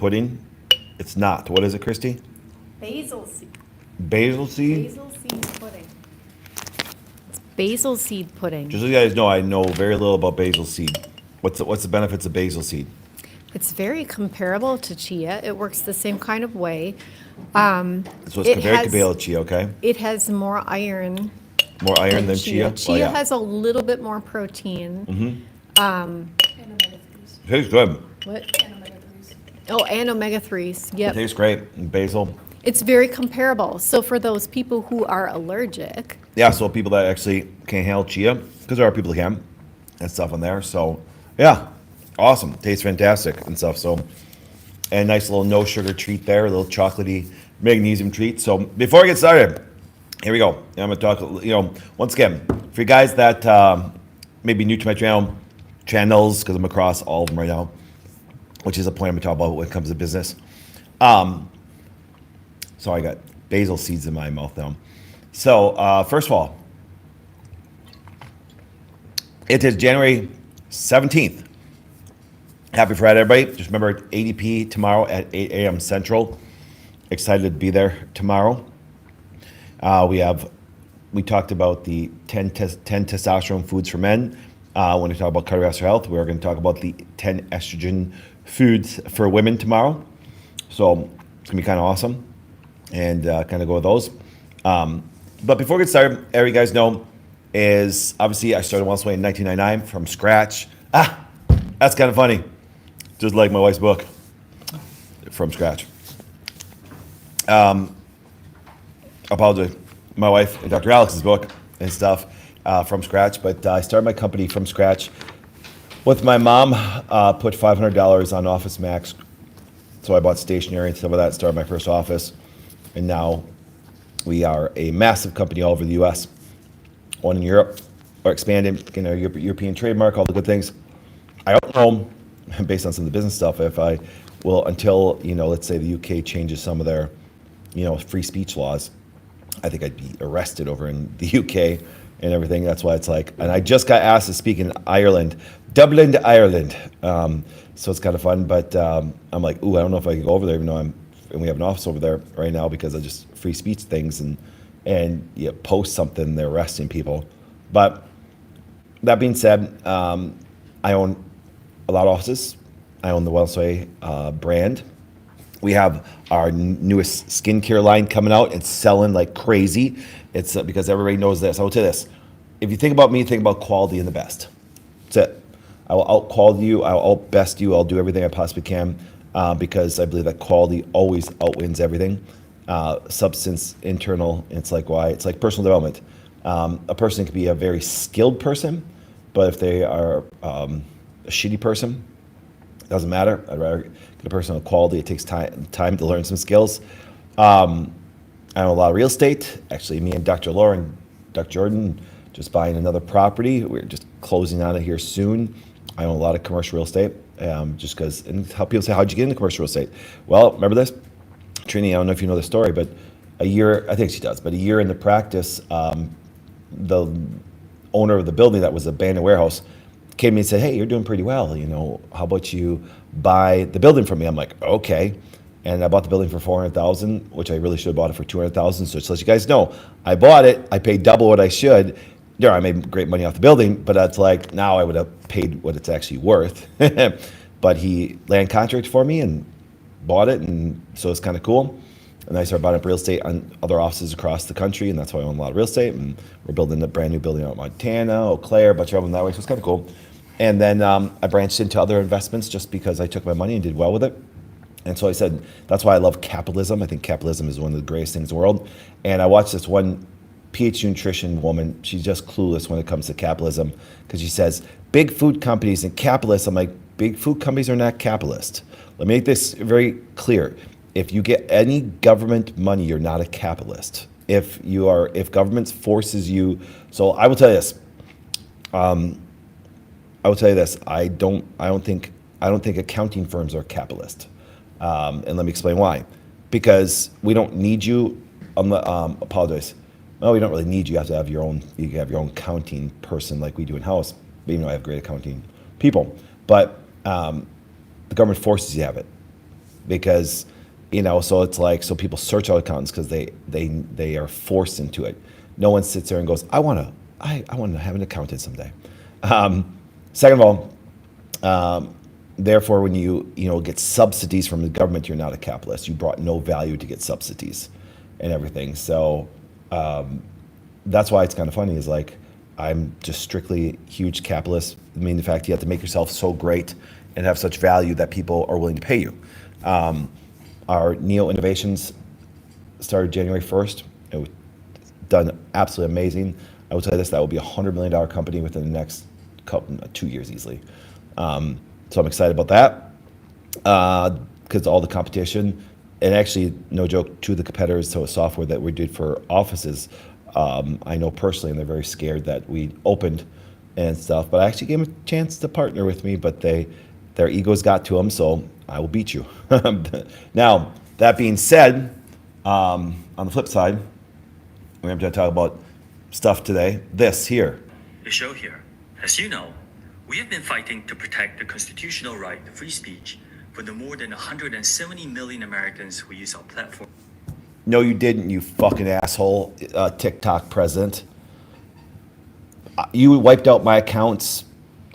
Pudding? It's not. What is it, Christy? Basil seed. Basil seed? Basil seed pudding. It's basil seed pudding. Just so you guys know, I know very little about basil seed. What's the benefits of basil seed? It's very comparable to chia. It works the same kind of way. So it's very comparable to chia, okay? It has more iron. More iron than chia? Chia has a little bit more protein. It tastes good. What? Oh, and omega-3s. It Yep. tastes great. And basil. It's very comparable. So for those people who are allergic, Yeah, so people that actually can't handle chia, because there are people who can, and stuff in there. So, yeah, awesome. Tastes fantastic and stuff. So, and nice little no sugar treat there, a little chocolatey magnesium treat. So, before I get started, here we go. I'm going to talk, once again, for you guys that may be new to my channels, because I'm across all of them right now, which is a point I'm going to talk about when it comes to business. So I got basil seeds in my mouth now. So first of all, it is January 17th. Happy Friday, everybody. Just remember ADP tomorrow at 8 a.m. Central. Excited to be there tomorrow. We talked about the 10 testosterone foods for men. When we talk about cardiovascular health, we're going to talk about the 10 estrogen foods for women tomorrow. So it's going to be kind of awesome and kind of go with those. But before we get started, you guys know is obviously I started Once Away in 1999 from scratch. That's kind of funny. Just like my wife's book, from scratch. Apologize. My wife and Dr. Alex's book and stuff from scratch. But I started my company from scratch with my mom. Put $500 on Office Max. So I bought stationery and stuff like that, started my first office. And now we are a massive company all over the U.S., one in Europe, or expanding, European trademark, all the good things. I don't know, based on some of the business stuff, if I will, until, let's say the UK changes some of their, free speech laws. I think I'd be arrested over in the UK and everything. That's why it's like, and I just got asked to speak in Ireland, Dublin, Ireland. So it's kind of fun, but I'm like, ooh, I don't know if I can go over there, even though and we have an office over there right now because of just free speech things and you post something, they're arresting people. But that being said, I own a lot of offices. I own the Wellness Way brand. We have our newest skincare line coming out. It's selling like crazy. It's because everybody knows this. I will tell you this. If you think about me, think about quality and the best. That's it. I will out-quality you. I will out-best you. I'll do everything I possibly can because I believe that quality always outwins everything. Substance, internal, it's like why. It's like personal development. A person can be a very skilled person, but if they are a shitty person, it doesn't matter. I'd rather get a person of quality. It takes time to learn some skills. I own a lot of real estate. Actually, me and Dr. Laura and Dr. Jordan just buying another property. We're just closing on it here soon. I own a lot of commercial real estate. Just because, and how people say, how'd you get into commercial real estate? Well, remember this? Trini, I don't know if you know the story, but a year, I think she does, but a year into practice, the owner of the building that was an abandoned warehouse came to me and said, hey, you're doing pretty well. How about you buy the building from me? I'm like, okay. And I bought the building for $400,000, which I really should have bought it for $200,000. So just to let you guys know, I bought it. I paid double what I should. I made great money off the building, but that's like, now I would have paid what it's actually worth. But he land contracted for me and bought it, and so it's kind of cool. And I started buying up real estate on other offices across the country, and that's why I own a lot of real estate. And we're building a brand new building out in Montana, Eau Claire, a bunch of them that way, so it's kind of cool. And then I branched into other investments just because I took my money and did well with it. And so I said, that's why I love capitalism. I think capitalism is one of the greatest things in the world. And I watched this one PhD nutrition woman. She's just clueless when it comes to capitalism because she says, big food companies and capitalists. I'm like, big food companies are not capitalist. Let me make this very clear. If you get any government money, you're not a capitalist. If government forces you, so I will tell you this. I don't think accounting firms are capitalist. And let me explain why. Because we don't need you. Apologize. Well, we don't really need you. You have to have your own. You have your own accounting person like we do in house. But I have great accounting people. But the government forces you to have it. because, so it's like, so people search out accountants because they are forced into it. No one sits there and goes, I want to have an accountant someday. Second of all, therefore, when you get subsidies from the government, you're not a capitalist. You brought no value to get subsidies and everything. So that's why it's kind of funny. Is like I'm just strictly huge capitalist. I mean, the fact you have to make yourself so great and have such value that people are willing to pay you. Our Neo Innovations started January 1st. It was done absolutely amazing. I will tell you this: that will be $100 million company within the next 2 years easily. So I'm excited about that because all the competition, and actually, no joke, two of the competitors to a software that we did for offices, I know personally, and they're very scared that we opened and stuff. But I actually gave them a chance to partner with me, but their egos got to them, so I will beat you. Now, that being said, on the flip side, we're going to talk about stuff today. This here. The show here. As you know, we have been fighting to protect the constitutional right to free speech for the more than 170 million Americans who use our platform. No, you didn't, you fucking asshole, TikTok president. You wiped out my accounts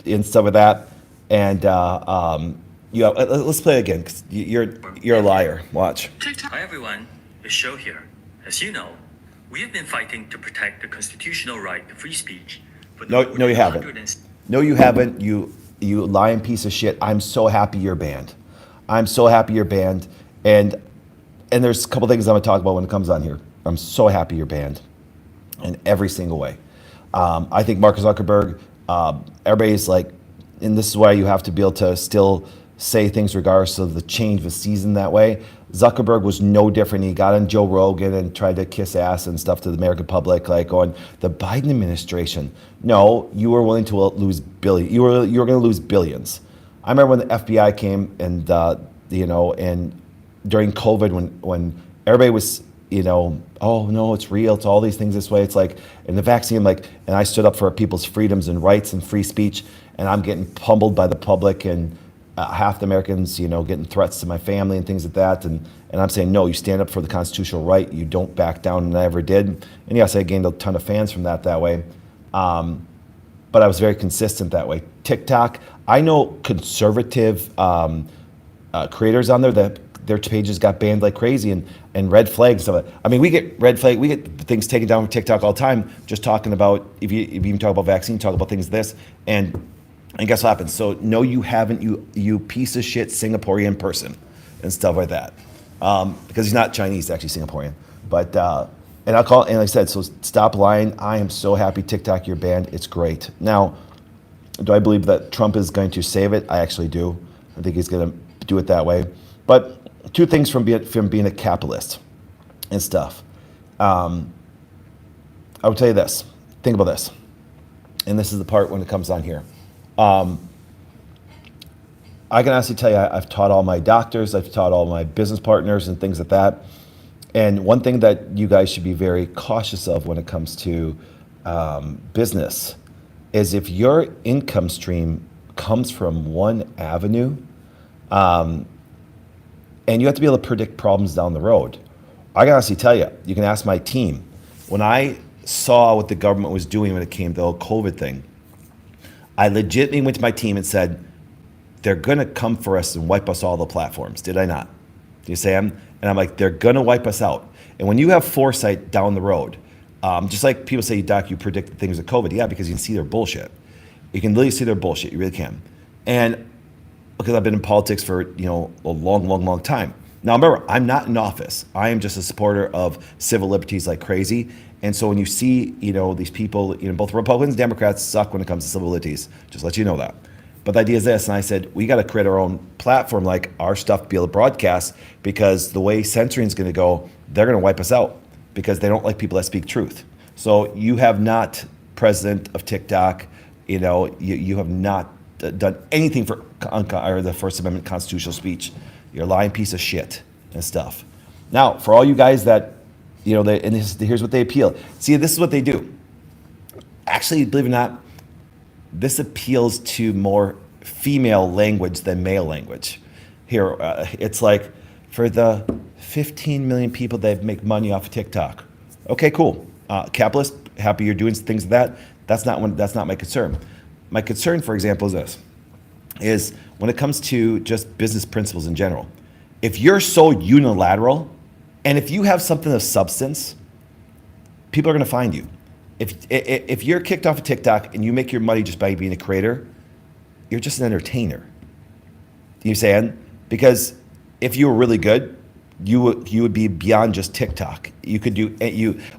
and stuff like that, and let's play it again, because you're a liar. Watch. Hi everyone, the show here. As you know, we have been fighting to protect the constitutional right to free speech for the No, more no, than you haven't. 100 No, you haven't. You lying piece of shit. I'm so happy you're banned. I'm so happy you're banned. And there's a couple things I'm gonna talk about when it comes on here. I'm so happy you're banned in every single way. I think Mark Zuckerberg, everybody's like, and this is why you have to be able to still say things regardless of the change of season that way. Zuckerberg was no different. He got on Joe Rogan and tried to kiss ass and stuff to the American public, like going, the Biden administration. No, you were willing to lose billions. You were going to lose billions. I remember when the FBI came and and during COVID when everybody was oh no, it's real. It's all these things this way. It's like, and the vaccine, like, and I stood up for people's freedoms and rights and free speech, and I'm getting pummeled by the public and half the Americans, getting threats to my family and things like that. And I'm saying, no, you stand up for the constitutional right. You don't back down, and I never did. And yes, I gained a ton of fans from that way. But I was very consistent that way. TikTok, I know conservative creators on there that their pages got banned like crazy and red flags. So, I mean, we get things taken down from TikTok all the time, just talking about, if you even talk about vaccine, talk about things this, and guess what happens? So no, you haven't, you piece of shit Singaporean person and stuff like that. Because he's not Chinese, actually Singaporean. But, and like I said, so stop lying. I am so happy TikTok, you're banned. It's great. Now, do I believe that Trump is going to save it? I actually do. I think he's going to do it that way. But two things from being a capitalist and stuff. I would tell you this. Think about this. And this is the part when it comes on here. I can honestly tell you, I've taught all my doctors, I've taught all my business partners and things like that. And one thing that you guys should be very cautious of when it comes to business is if your income stream comes from one avenue, and you have to be able to predict problems down the road. I can honestly tell you, you can ask my team. When I saw what the government was doing when it came to the whole COVID thing, I legitimately went to my team and said, they're going to come for us and wipe us all the platforms. Did I not? Do you say I'm? And I'm like, they're going to wipe us out. And when you have foresight down the road, just like people say, Doc, you predict things with COVID. Yeah, because you can see their bullshit. You can literally see their bullshit. You really can. And because I've been in politics for a long time. Now remember, I'm not in office. I am just a supporter of civil liberties like crazy. And so when you see, these people, both Republicans and Democrats suck when it comes to civil liberties. Just let you know that. But the idea is this, and I said, we got to create our own platform, like our stuff to be able to broadcast, because the way censoring is going to go, they're going to wipe us out because they don't like people that speak truth. So you have not, president of TikTok, you have not done anything for the First Amendment constitutional speech. You're a lying piece of shit and stuff. Now, for all you guys that, here's what they appeal. See, this is what they do. Actually, believe it or not, this appeals to more female language than male language. Here, it's like, for the 15 million people that make money off of TikTok. Okay, cool. Capitalist, happy you're doing things like that. That's not my concern. My concern, for example, is when it comes to just business principles in general. If you're so unilateral, and if you have something of substance, people are going to find you. If you're kicked off of TikTok and you make your money just by being a creator, you're just an entertainer. You saying? Because if you were really good, you would be beyond just TikTok. You could do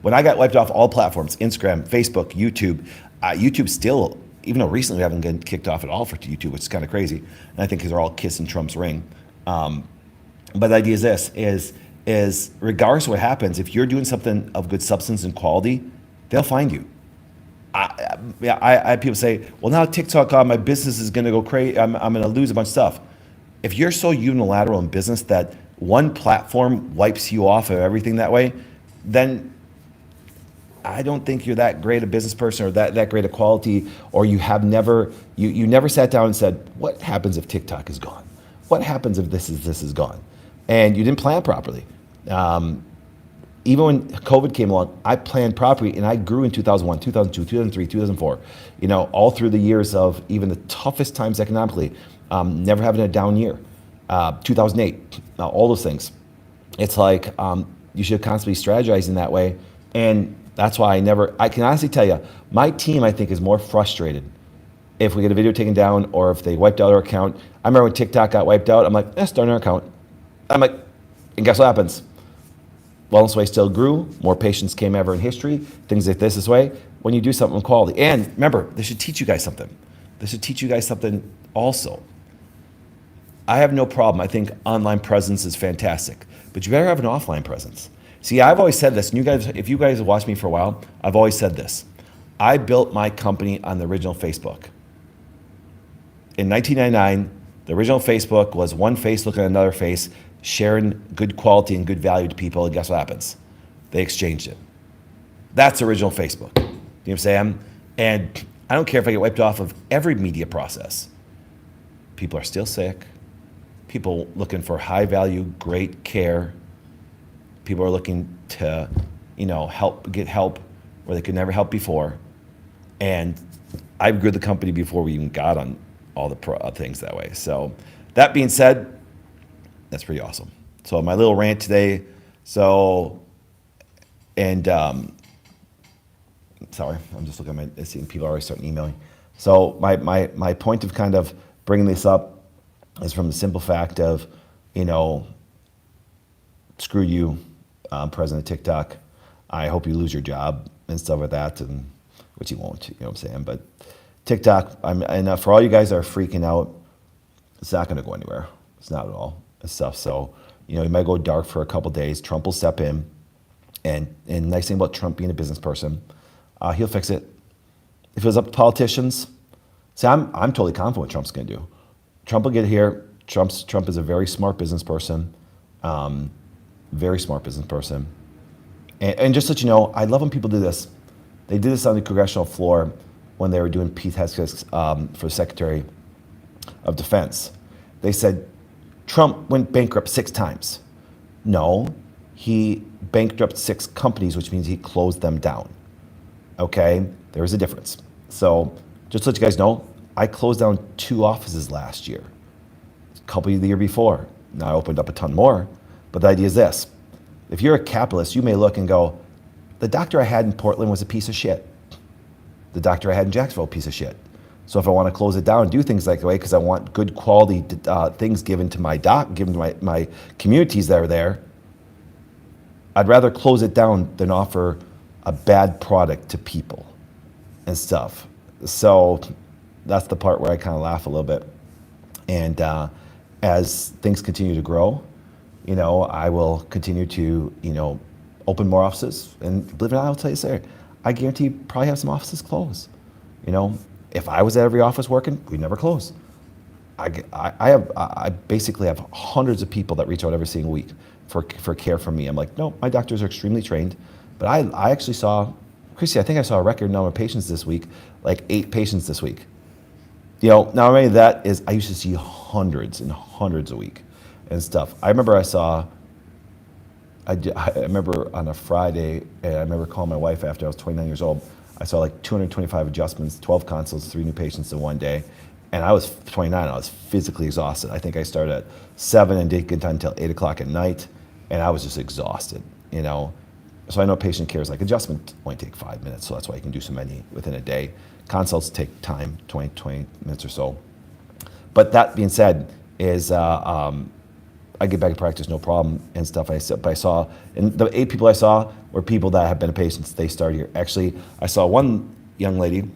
when I got wiped off all platforms, Instagram, Facebook, YouTube. YouTube still, even though recently we haven't gotten kicked off at all for YouTube, which is kind of crazy. And I think because they're all kissing Trump's ring. But the idea is this: is regardless of what happens, if you're doing something of good substance and quality, they'll find you. I have people say, well, now TikTok, my business is going to go crazy. I'm going to lose a bunch of stuff. If you're so unilateral in business that one platform wipes you off of everything that way, then I don't think you're that great a business person or that great a quality, or you never sat down and said, what happens if TikTok is gone? What happens if this is gone? And you didn't plan properly. Even when COVID came along, I planned properly, and I grew in 2001, 2002, 2003, 2004. All through the years of even the toughest times economically, never having a down year. 2008, all those things. It's like you should constantly strategize in that way, and that's why I can honestly tell you, my team, I think, is more frustrated if we get a video taken down or if they wiped out our account. I remember when TikTok got wiped out, I'm like, start our account. I'm like, and guess what happens? Wellness Way still grew. More patients came ever in history. Things like this way. When you do something with quality. And remember, this should teach you guys something. This should teach you guys something also. I have no problem. I think online presence is fantastic. But you better have an offline presence. See, I've always said this. And you guys, if you guys have watched me for a while, I've always said this. I built my company on the original Facebook. In 1999, the original Facebook was one face looking at another face, sharing good quality and good value to people, and guess what happens? They exchanged it. That's original Facebook. You know what I'm saying? And I don't care if I get wiped off of every media process. People are still sick. People looking for high value, great care. People are looking to, get help where they could never help before. And I grew the company before we even got on all the things that way. So that being said, that's pretty awesome. So my little rant today. Sorry, I'm just looking at seeing people are already starting emailing. So my point of kind of bringing this up is from the simple fact of, screw you, president of TikTok. I hope you lose your job and stuff like that, and which you won't. You know what I'm saying? But TikTok, and for all you guys that are freaking out, it's not going to go anywhere. It's not at all. Stuff. So, you might go dark for a couple days. Trump will step in, and nice thing about Trump being a business person, he'll fix it. If it was up to politicians, see, I'm totally confident what Trump's going to do. Trump will get here. Trump is a very smart business person, very smart business person. And just so you know, I love when people do this. They did this on the congressional floor when they were doing Pete Hegseth for Secretary of Defense. They said, Trump went bankrupt 6 times. No, he bankrupted 6 companies, which means he closed them down. Okay, there is a difference. So just to let you guys know, I closed down 2 offices last year, a couple of the year before. Now I opened up a ton more. But the idea is this. If you're a capitalist, you may look and go, the doctor I had in Portland was a piece of shit. The doctor I had in Jacksonville, a piece of shit. So if I want to close it down and do things like that way, because I want good quality things given to my my communities that are there, I'd rather close it down than offer a bad product to people and stuff. So that's the part where I kind of laugh a little bit. And as things continue to grow, I will continue to, open more offices. And believe it or not, I'll tell you, sir, I guarantee probably have some offices close. If I was at every office working, we'd never close. I basically have hundreds of people that reach out every single week for care from me. I'm like, no, my doctors are extremely trained. But I actually saw, Chrissy, I think I saw a record number of patients this week, like 8 patients this week. Not only that is I used to see hundreds and hundreds a week. and stuff. I remember I remember on a Friday, and I remember calling my wife after I was 29 years old. I saw like 225 adjustments, 12 consults, 3 new patients in one day. And I was 29, I was physically exhausted. I think I started at 7 and didn't get done until 8 o'clock at night. And I was just exhausted, you know. So I know patient care is like adjustment only take 5 minutes, so that's why you can do so many within a day. Consults take time, 20 minutes or so. But that being said, is I get back to practice no problem and stuff. But I saw, and the 8 people I saw were people that have been patients. They started here. Actually, I saw one young lady.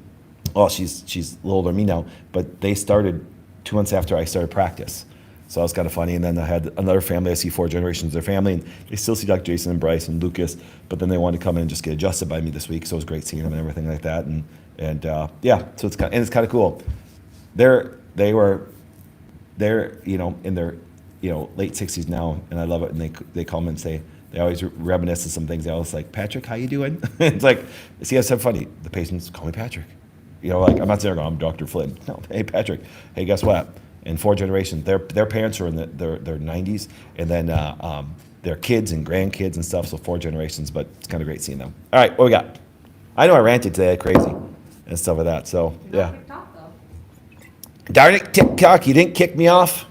Well, she's a little older than me now, but they started 2 months after I started practice. So that was kind of funny. And then I had another family. I see 4 generations of their family, and they still see Dr. Jason and Bryce and Lucas. But then they wanted to come in and just get adjusted by me this week. So it was great seeing them and everything like that. And yeah, so it's kind of cool. They're you know, in their, you know, late 60s now, and I love it. And they call me and say, they always reminisce of some things. They always like, Patrick, how you doing? It's like, see, that's so funny. The patients call me Patrick. You know, like I'm not saying I'm Dr. Flynn. No, hey Patrick. Hey, guess what? In 4 generations, their parents are in their 90s, and then their kids and grandkids and stuff. So 4 generations, but it's kind of great seeing them. All right, what we got? I know I ranted today, like crazy, and stuff like that. So yeah. Darn it, TikTok! You didn't kick me off.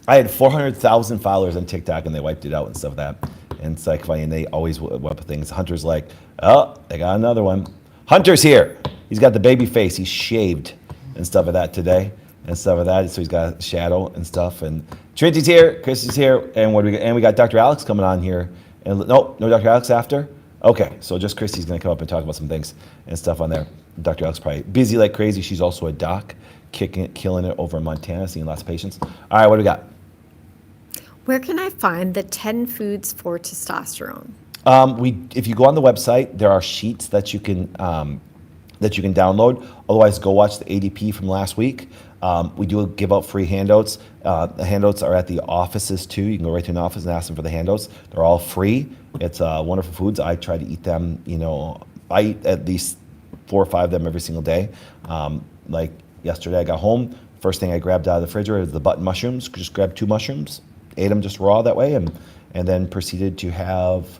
I had 400,000 followers on TikTok, and they wiped it out and stuff like that. And it's like funny, and they always whip things. Hunter's like, oh, they got another one. Hunter's here. He's got the baby face. He's shaved and stuff like that today and stuff like that. So he's got a shadow and stuff. And Trinity's here. Chris is here. And we got Dr. Alex coming on here. And no Dr. Alex after. Okay, so just Christy's gonna come up and talk about some things and stuff on there. Dr. Alex probably busy like crazy. She's also a doc, killing it over in Montana, seeing lots of patients. All right, what do we got? Where can I find the 10 foods for testosterone? If you go on the website, there are sheets that you can download. Otherwise, go watch the ADP from last week. We do give out free handouts. The handouts are at the offices too. You can go right to an office and ask them for the handouts. They're all free. It's wonderful foods. I try to eat them. You know, I eat at least 4 or 5 of them every single day. Like yesterday, I got home. First thing I grabbed out of the refrigerator is the button mushrooms. Just grabbed 2 mushrooms, ate them just raw that way, and then proceeded to have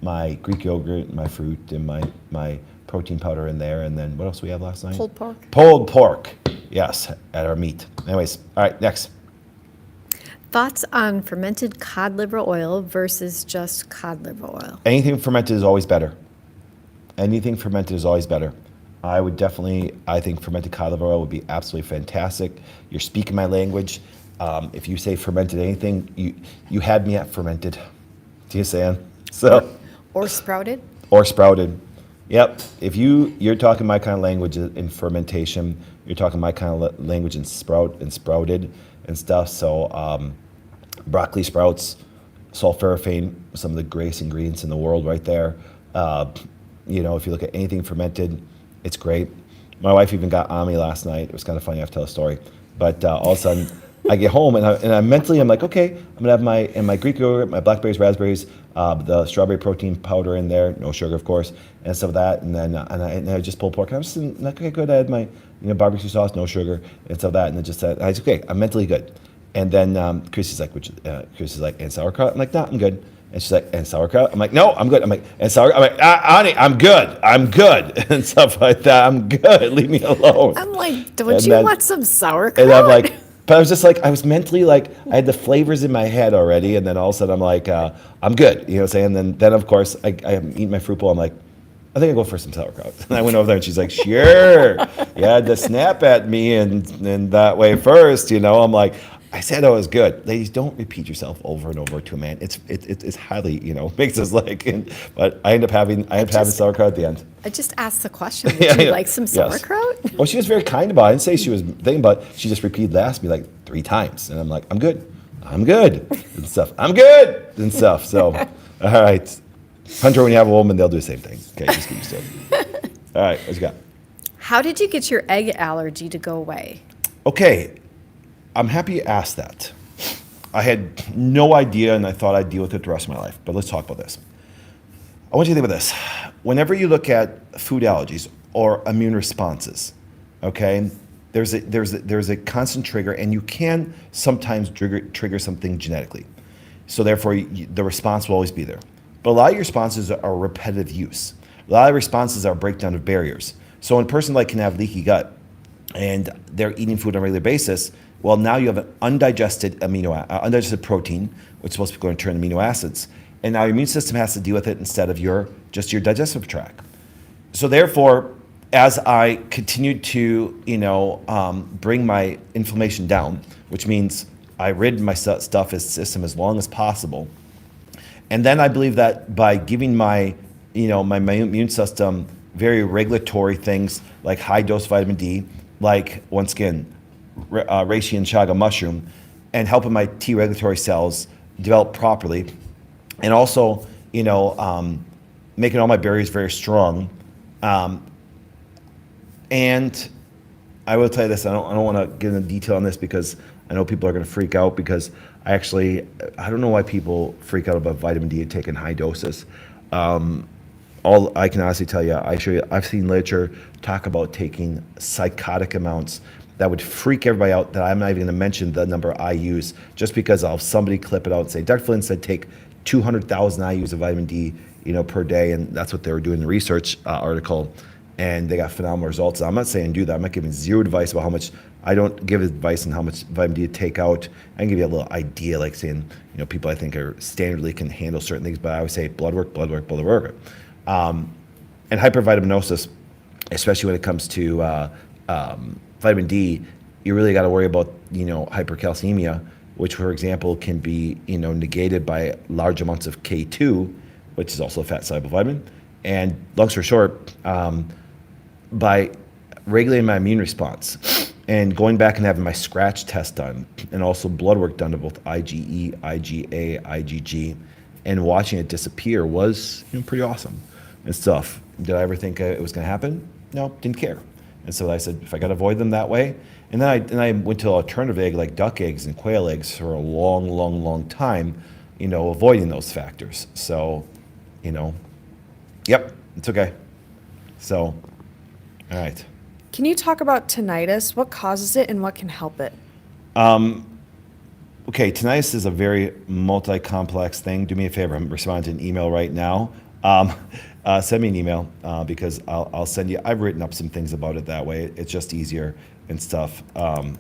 my Greek yogurt, my fruit, and my protein powder in there. And then what else we have last night? Pulled pork. Pulled pork. Yes, at our meat. Anyways, all right, next. Thoughts on fermented cod liver oil versus just cod liver oil? Anything fermented is always better. Anything fermented is always better. I think fermented cod liver oil would be absolutely fantastic. You're speaking my language. If you say fermented anything, you had me at fermented. Do you saying? So. Or sprouted? Or sprouted. Yep. If you're talking my kind of language in fermentation, you're talking my kind of language in sprouted and stuff. So broccoli sprouts, sulforaphane, some of the greatest ingredients in the world right there. You know, if you look at anything fermented, it's great. My wife even got on me last night. It was kind of funny. I have to tell a story. But all of a sudden, I get home and I'm like, okay, I'm gonna have my Greek yogurt, my blackberries, raspberries, the strawberry protein powder in there, no sugar, of course, and stuff like that. And then I just pulled pork. And I was just like, okay, good. I had my barbecue sauce, no sugar, and stuff like that. And it just said, I was okay. I'm mentally good. And then Chris is like, and sauerkraut. I'm like, nah, I'm good. And she's like, and sauerkraut? I'm like, no, I'm good. I'm like, and sauerkraut? I'm like, honey, I'm good. And stuff like that. I'm good. Leave me alone. I'm like, don't you want some sauerkraut? And I'm like, but I was just like, I was mentally like, I had the flavors in my head already. And then all of a sudden I'm like, I'm good. You know what I'm saying? And then of course, I'm eating my fruit bowl. I'm like, I think I'll go for some sauerkraut. And I went over there and she's like, sure. You had to snap at me and that way first, you know. I'm like, I said I was good. Ladies, don't repeat yourself over and over to a man. It's highly, makes us like. But I end up having sauerkraut at the end. I just asked the question. Would you like some sauerkraut? Yes. Well, she was very kind about it. I didn't say she was thinking about it. She just repeated asked me like 3 times, and I'm like, I'm good, and stuff. I'm good and stuff. So, all right, Hunter, when you have a woman, they'll do the same thing. Okay, just keep still. All right, what you got? How did you get your egg allergy to go away? Okay. I'm happy you asked that. I had no idea, and I thought I'd deal with it the rest of my life. But let's talk about this. I want you to think about this. Whenever you look at food allergies or immune responses, okay, there's a constant trigger, and you can sometimes trigger something genetically. So therefore, the response will always be there. But a lot of your responses are repetitive use. A lot of responses are breakdown of barriers. So a person can have leaky gut, and they're eating food on a regular basis. Well, now you have an undigested undigested protein, which is supposed to be going to turn amino acids, and now your immune system has to deal with it instead of your digestive tract. So therefore, as I continued to bring my inflammation down, which means I rid my system as long as possible, and then I believe that by giving my immune system very regulatory things like high dose vitamin D, like once again, reishi and chaga mushroom, and helping my T regulatory cells develop properly, and also making all my barriers very strong. And I will tell you this: I don't want to get into detail on this because I know people are going to freak out, because I don't know why people freak out about vitamin D and taking high doses. All I can honestly tell you, I've seen literature talk about taking psychotic amounts that would freak everybody out, that I'm not even going to mention the number I use, just because I'll have somebody clip it out and say, Dr. Flynn said take 200,000 IUs of vitamin D per day, and that's what they were doing in the research article, and they got phenomenal results. I'm not saying do that. I'm not giving zero advice about how much. I don't give advice on how much vitamin D to take out. I can give you a little idea, like saying, people I think are standardly can handle certain things, but I always say blood work. And hypervitaminosis, especially when it comes to vitamin D, you really got to worry about hypercalcemia, which, for example, can be negated by large amounts of K2, which is also a fat soluble vitamin. And long story short, by regulating my immune response and going back and having my scratch test done, and also blood work done to both IgE, IgA, IgG, and watching it disappear was pretty awesome and stuff. Did I ever think it was going to happen? No, didn't care. And so I said, if I got to avoid them that way. And then I went to alternative egg, like duck eggs and quail eggs, for a long time, avoiding those factors. So, yep, it's okay. So, all right. Can you talk about tinnitus? What causes it and what can help it? Okay, tinnitus is a very multi-complex thing. Do me a favor, I'm responding to an email right now. Send me an email because I'll send you. I've written up some things about it that way. It's just easier and stuff. To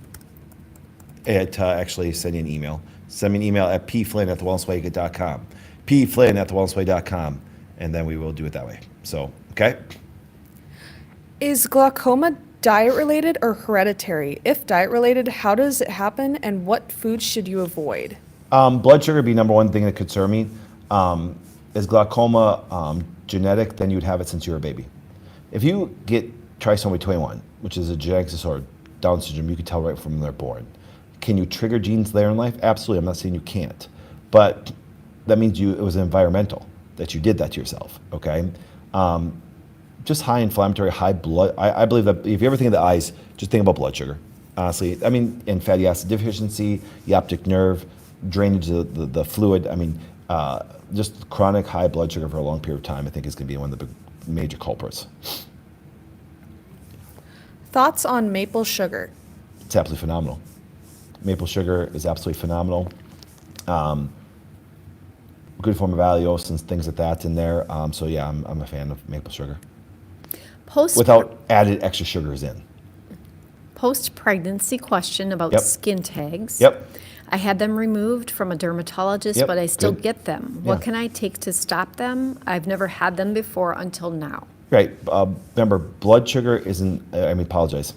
actually send you an email. Send me an email at pflynn@thewellnessway.com. pflynn@thewellnessway.com, and then we will do it that way. So, okay. Is glaucoma diet-related or hereditary? If diet-related, how does it happen, and what foods should you avoid? Blood sugar would be number one thing that concern me. Is glaucoma genetic? Then you'd have it since you were a baby. If you get trisomy 21, which is a genetic disorder, Down syndrome, you can tell right from when they're born. Can you trigger genes later in life? Absolutely. I'm not saying you can't, but that means it was environmental that you did that to yourself. Okay. Just high inflammatory, high blood. I believe that if you ever think of the eyes, just think about blood sugar. Honestly, and fatty acid deficiency, the optic nerve, drainage of the fluid. Just chronic high blood sugar for a long period of time, I think, is going to be one of the big major culprits. Thoughts on maple sugar? It's absolutely phenomenal. Maple sugar is absolutely phenomenal. Good form of allulose and things like that in there. So yeah, I'm a fan of maple sugar. Without added extra sugars in. Post-pregnancy question about skin tags. Yep. I had them removed from a dermatologist, but I still get them. What can I take to stop them? I've never had them before until now. Right. Remember, blood sugar isn't, apologize.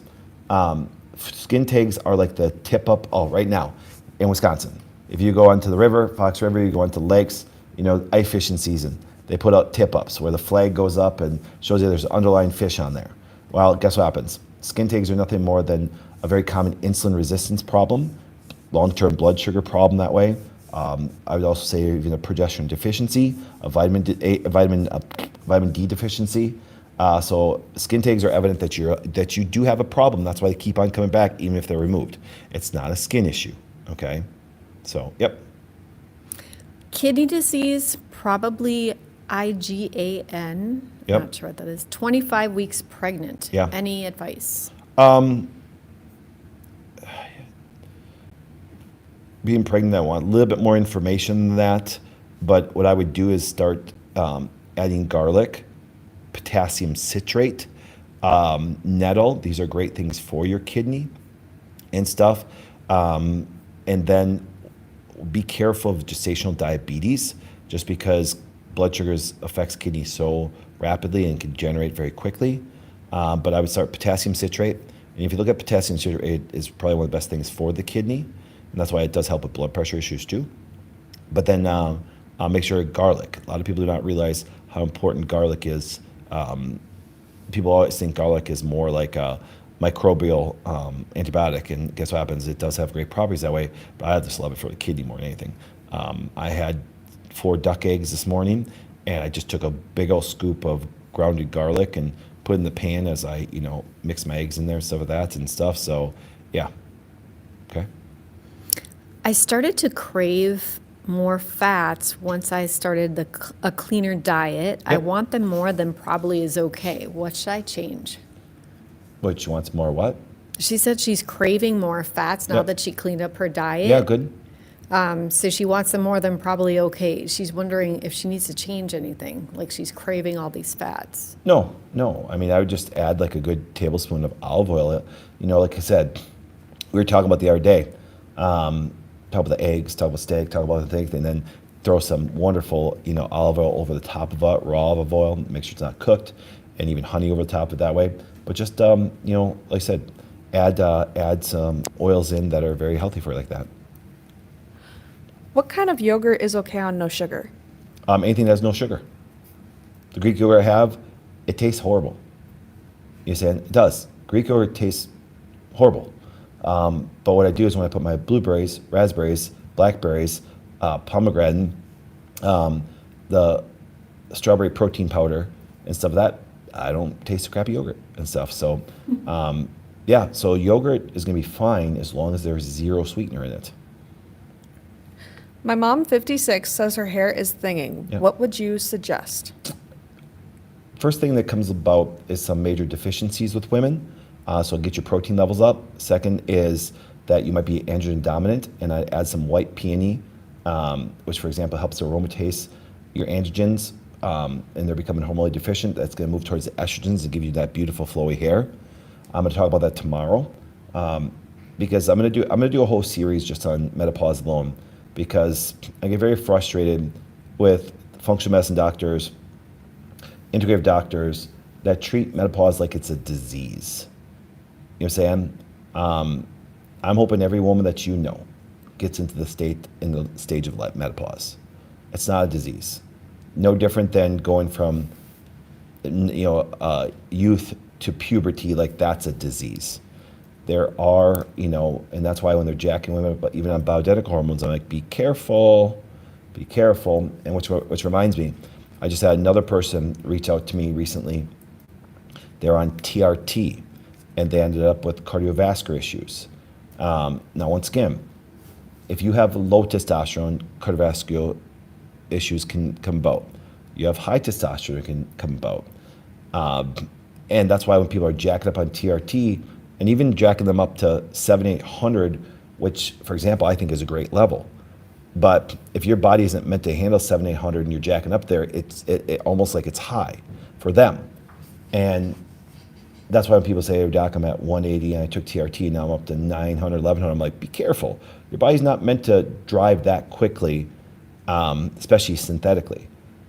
Skin tags are like the tip up, right now in Wisconsin. If you go onto the river, Fox River, you go onto lakes, ice fishing season, they put out tip ups where the flag goes up and shows you there's underlying fish on there. Well, guess what happens? Skin tags are nothing more than a very common insulin resistance problem, long-term blood sugar problem that way. I would also say even a progesterone deficiency, a vitamin D deficiency. So skin tags are evident that you do have a problem. That's why they keep on coming back, even if they're removed. It's not a skin issue. Okay. So, yep. Kidney disease, probably IgAN. Yep. Not sure what that is. 25 weeks pregnant. Yeah. Any advice? being pregnant, I want a little bit more information than that. But what I would do is start adding garlic, potassium citrate, nettle. These are great things for your kidney and stuff. And then be careful of gestational diabetes, just because blood sugars affects kidneys so rapidly and can generate very quickly. But I would start potassium citrate. And if you look at potassium citrate, it's probably one of the best things for the kidney. And that's why it does help with blood pressure issues too. But then make sure garlic. A lot of people do not realize how important garlic is. People always think garlic is more like a microbial antibiotic, and guess what happens? It does have great properties that way, but I just love it for the kidney more than anything. I had 4 duck eggs this morning, and I just took a big old scoop of grounded garlic and put it in the pan as I, mix my eggs in there, stuff like that and stuff. So, yeah. Okay. I started to crave more fats once I started a cleaner diet. I Yep. want them more than probably is okay. What should I change? But she wants more what? She said she's craving more fats now Yep. that she cleaned up her diet. Yeah, good. So she wants them more than probably okay. She's wondering if she needs to change anything. Like she's craving all these fats. No. I mean, I would just add like a good tablespoon of olive oil. Like I said, we were talking about the other day. Talk about the eggs, talk about steak, talk about the thing, and then throw some wonderful, olive oil over the top of it, raw olive oil, make sure it's not cooked, and even honey over the top of it that way. But just, like I said, add some oils in that are very healthy for you like that. What kind of yogurt is okay on no sugar? Anything that has no sugar. The Greek yogurt I have, it tastes horrible. You saying it does. Greek yogurt tastes horrible. But what I do is when I put my blueberries, raspberries, blackberries, pomegranate, the strawberry protein powder and stuff like that, I don't taste the crappy yogurt and stuff. So, so yogurt is going to be fine as long as there's 0 sweetener in it. My mom, 56, says her hair is thinning. Yeah. What would you suggest? First thing that comes about is some major deficiencies with women. So get your protein levels up. Second is that you might be androgen dominant, and I add some white peony, which for example helps to aromatase your androgens, and they're becoming hormonally deficient. That's going to move towards the estrogens and give you that beautiful flowy hair. I'm going to talk about that tomorrow, because I'm going to do a whole series just on menopause alone, because I get very frustrated with functional medicine doctors, integrative doctors that treat menopause like it's a disease. You know what I'm saying? I'm hoping every woman that gets into the stage of menopause. It's not a disease. No different than going from youth to puberty, like that's a disease. There are, and that's why when they're jacking women, but even on bioidentical hormones, I'm like, be careful. And which reminds me, I just had another person reach out to me recently. They're on TRT, and they ended up with cardiovascular issues. Now, once again, if you have low testosterone, cardiovascular issues can come about. You have high testosterone, it can come about. And that's why when people are jacking up on TRT, and even jacking them up to 700-800, which, for example, I think is a great level. But if your body isn't meant to handle 700-800 and you're jacking up there, it almost like it's high for them. And that's why when people say, oh, doc, I'm at 180 and I took TRT, now I'm up to 900, 1100. I'm like, be careful. Your body's not meant to drive that quickly, especially synthetically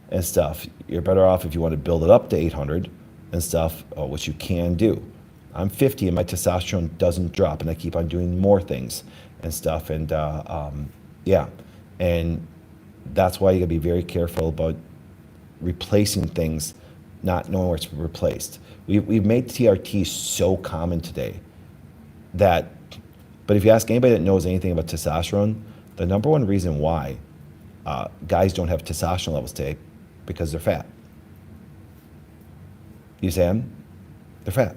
and stuff. You're better off if you want to build it up to 800 and stuff, which you can do. I'm 50 and my testosterone doesn't drop, and I keep on doing more things and stuff. And and that's why you gotta be very careful about replacing things, not knowing where it's replaced. We've made TRT so common today but if you ask anybody that knows anything about testosterone, the number one reason why guys don't have testosterone levels today, because they're fat. You see them? They're fat.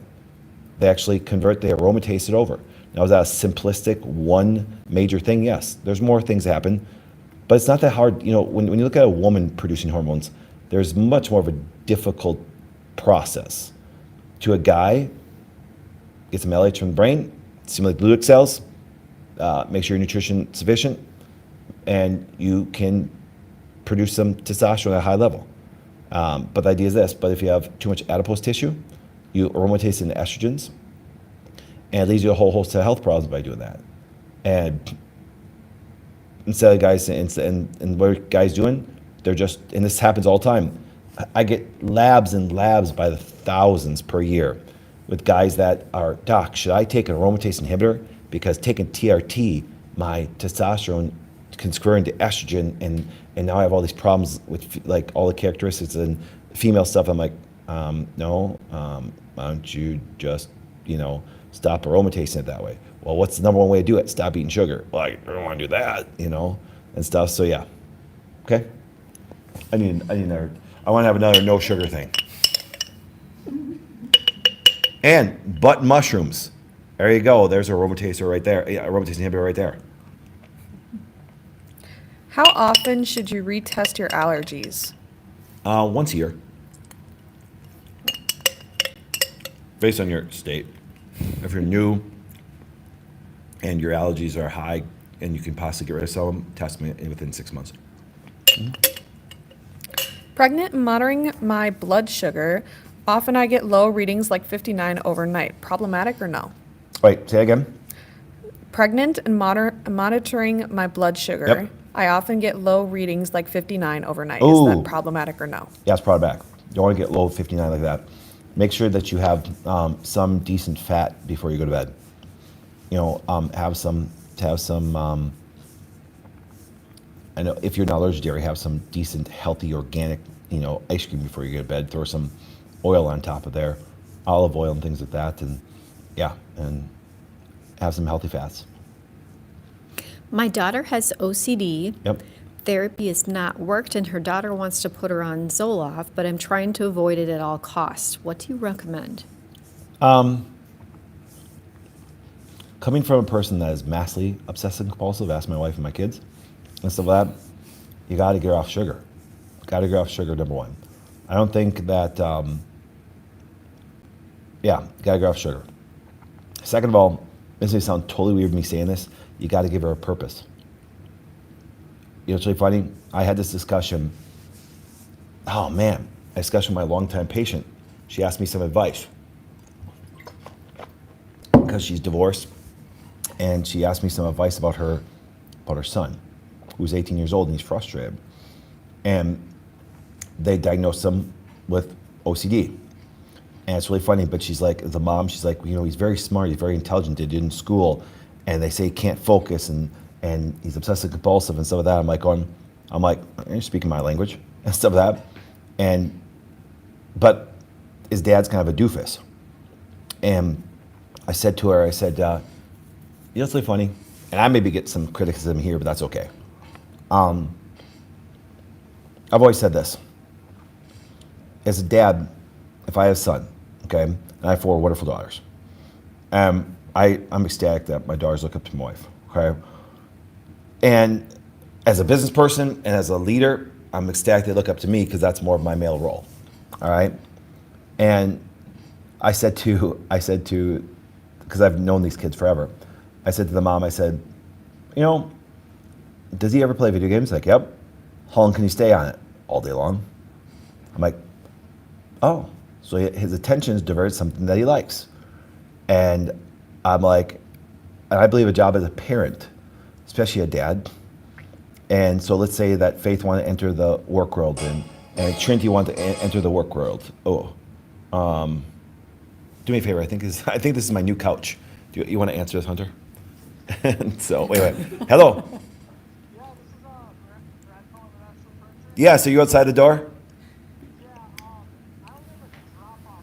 They actually they aromatase it over. Now, is that a simplistic one major thing? Yes. There's more things that happen, but it's not that hard. When you look at a woman producing hormones, there's much more of a difficult process. To a guy, get some LH from the brain, stimulate gluteal cells, make sure your nutrition sufficient, and you can produce some testosterone at a high level. But the idea is this, but if you have too much adipose tissue, you aromatase into estrogens, and it leads you to a whole host of health problems by doing that. And instead of guys, and what are guys doing? They're just, and this happens all the time. I get labs and labs by the thousands per year with guys that are, doc, should I take an aromatase inhibitor? Because taking TRT, my testosterone can square into estrogen, and now I have all these problems with like all the characteristics and female stuff. I'm like, no, why don't you just, stop aromatasing it that way? Well, what's the number one way to do it? Stop eating sugar. Well, I don't want to do that, and stuff. So yeah, okay. I want to have another no sugar thing. And button mushrooms. There you go. There's a aromataser right there. Yeah, aromatase inhibitor right there. How often should you retest your allergies? Once a year. Based on your state. If you're new and your allergies are high and you can possibly get rid of some of them, test me within 6 months. Pregnant and monitoring my blood sugar. Often I get low readings like 59 overnight. Problematic or no? Wait, say again. Pregnant and monitoring my blood sugar. Yep. I often get low readings like 59 overnight. Ooh. Is that problematic or no? Yeah, it's probably back. You don't want to get low 59 like that. Make sure that you have some decent fat before you go to bed. Have some. I know if you're not allergic to dairy, have some decent, healthy, organic, ice cream before you go to bed. Throw some oil on top of there, olive oil and things like that, and have some healthy fats. My daughter has OCD. Yep. Therapy has not worked, and her daughter wants to put her on Zoloft, but I'm trying to avoid it at all costs. What do you recommend? Coming from a person that is massively obsessive compulsive, ask my wife and my kids, and stuff like that, you got to get off sugar. Got to get off sugar, number one. I don't think that, got to get off sugar. Second of all, this may sound totally weird me saying this, you got to give her a purpose. It's really funny. I had this discussion. Oh man, a discussion with my longtime patient. She asked me some advice because she's divorced, and she asked me some advice about her son, who's 18 years old and he's frustrated. And they diagnosed him with OCD. And it's really funny. But she's like, as a mom, she's like, he's very smart, he's very intelligent, did in school, and they say he can't focus and he's obsessive compulsive and stuff like that. I'm like, you're speaking my language and stuff like that. But his dad's kind of a doofus. And I said to her, it's really funny, and I maybe get some criticism here, but that's okay. I've always said this. As a dad, if I have a son, okay, and I have 4 wonderful daughters, I'm ecstatic that my daughters look up to my wife, okay? And as a business person and as a leader, I'm ecstatic they look up to me because that's more of my male role, all right? And I said to, because I've known these kids forever, I said to the mom, I said, does he ever play video games? Like, yep. How long can he stay on it? All day long. I'm like, oh, so his attention is diverted to something that he likes. And I'm like, and I believe a job as a parent, especially a dad. And so let's say that Faith wanted to enter the work world and Trinity wanted to enter the work world. Do me a favor. I think this is my new couch. Do you want to answer this, Hunter? So wait. Hello. Yeah, this is Brad calling with Ashley Furniture. Yeah. So you outside the door? Yeah, I don't have a drop off.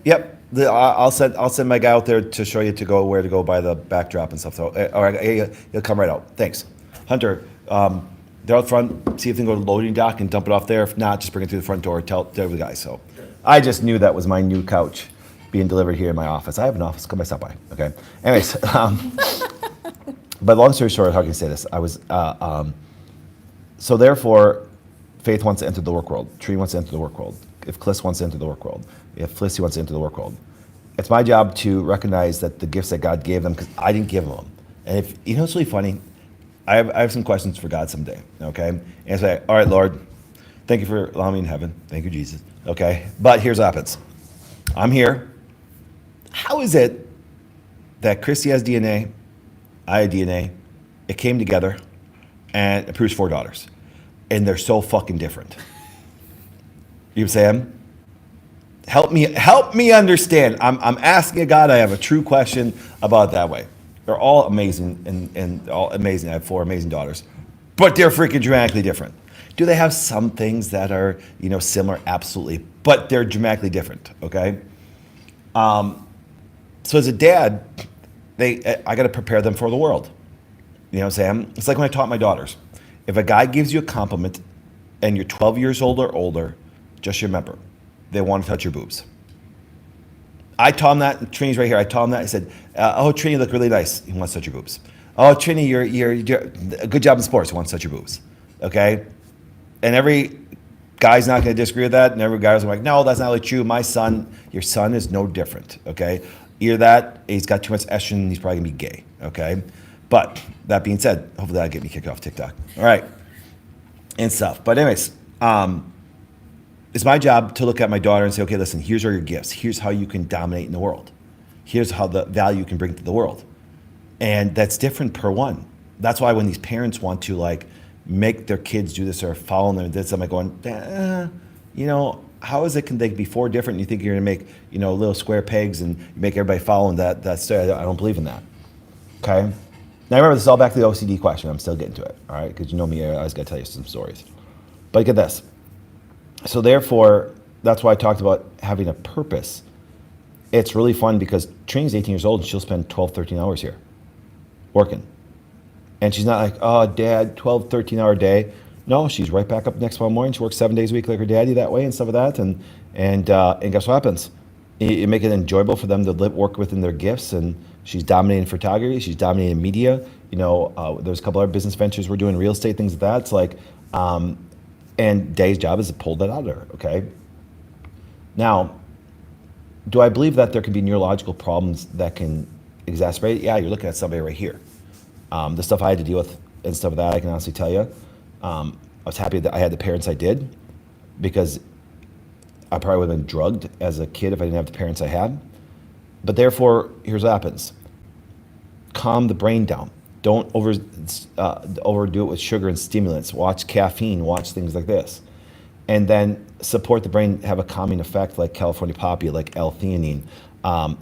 Yep. I'll send my guy out there to show you where to go by the backdrop and stuff. So all right, he'll come right out. Thanks, Hunter. They're out front. See if they can go to the loading dock and dump it off there. If not, just bring it through the front door. Tell the guy. So, I just knew that was my new couch being delivered here in my office. I have an office. Come by, stop by. Okay. Anyways, but long story short, how can I say this? I was so therefore, Faith wants to enter the work world. Tree wants to enter the work world. If Cliss wants to enter the work world, if Felicity wants to enter the work world, it's my job to recognize that the gifts that God gave them, because I didn't give them, And if you know, it's really funny. I have some questions for God someday. Okay, and it's like, all right, Lord, thank you for allowing me in heaven. Thank you, Jesus. Okay, but here's what happens. I'm here. How is it that Christy has DNA, I have DNA, it came together, and it produced 4 daughters, and they're so fucking different? You know what I'm saying? Help me understand. I'm asking God. I have a true question about it that way. They're all amazing and all amazing. I have 4 amazing daughters, but they're freaking dramatically different. Do they have some things that are, you know, similar? Absolutely, but they're dramatically different. Okay. So as a dad, I got to prepare them for the world. You know what I'm saying? It's like when I taught my daughters. If a guy gives you a compliment and you're 12 years old or older, just remember, they want to touch your boobs. I taught him that. Trini's right here. I taught him that. I said, "Oh, Trini, you look really nice. He wants to touch your boobs. Oh, Trini, you're a good job in sports. He wants to touch your boobs." Okay, and every guy's not going to disagree with that, and every guy's like, "No, that's not really true. My son, your son is no different." Okay, either that, he's got too much estrogen, he's probably gonna be gay. Okay, but that being said, hopefully that'll get me kicked off TikTok. All right, and stuff. But anyways, it's my job to look at my daughter and say, okay, listen, here's all your gifts. Here's how you can dominate in the world. Here's how the value you can bring to the world. And that's different per one. That's why when these parents want to like make their kids do this or follow them, this, I'm like going, you know, how is it can they be 4 different? And you think you're gonna make, you know, little square pegs and make everybody follow that story? I don't believe in that. Okay. Now remember, this is all back to the OCD question. I'm still getting to it. All right, because you know me, I always gotta tell you some stories. But get this. So therefore, that's why I talked about having a purpose. It's really fun because Trini's 18 years old and she'll spend 12, 13 hours here working. And she's not like, oh, Dad, 12, 13-hour day. No, she's right back up next morning. She works 7 days a week like her daddy that way and stuff like that. And guess what happens? You make it enjoyable for them to work within their gifts. And she's dominating photography. She's dominating media. You know, there's a couple other business ventures we're doing, real estate, things like that. It's like, and Day's job is to pull that out of her, okay? Now, do I believe that there can be neurological problems that can exacerbate it? Yeah, you're looking at somebody right here. The stuff I had to deal with and stuff like that, I can honestly tell you. I was happy that I had the parents I did because I probably would have been drugged as a kid if I didn't have the parents I had. But therefore, here's what happens. Calm the brain down. Don't overdo it with sugar and stimulants. Watch caffeine, watch things like this. And then support the brain, have a calming effect like California poppy, like L-theanine,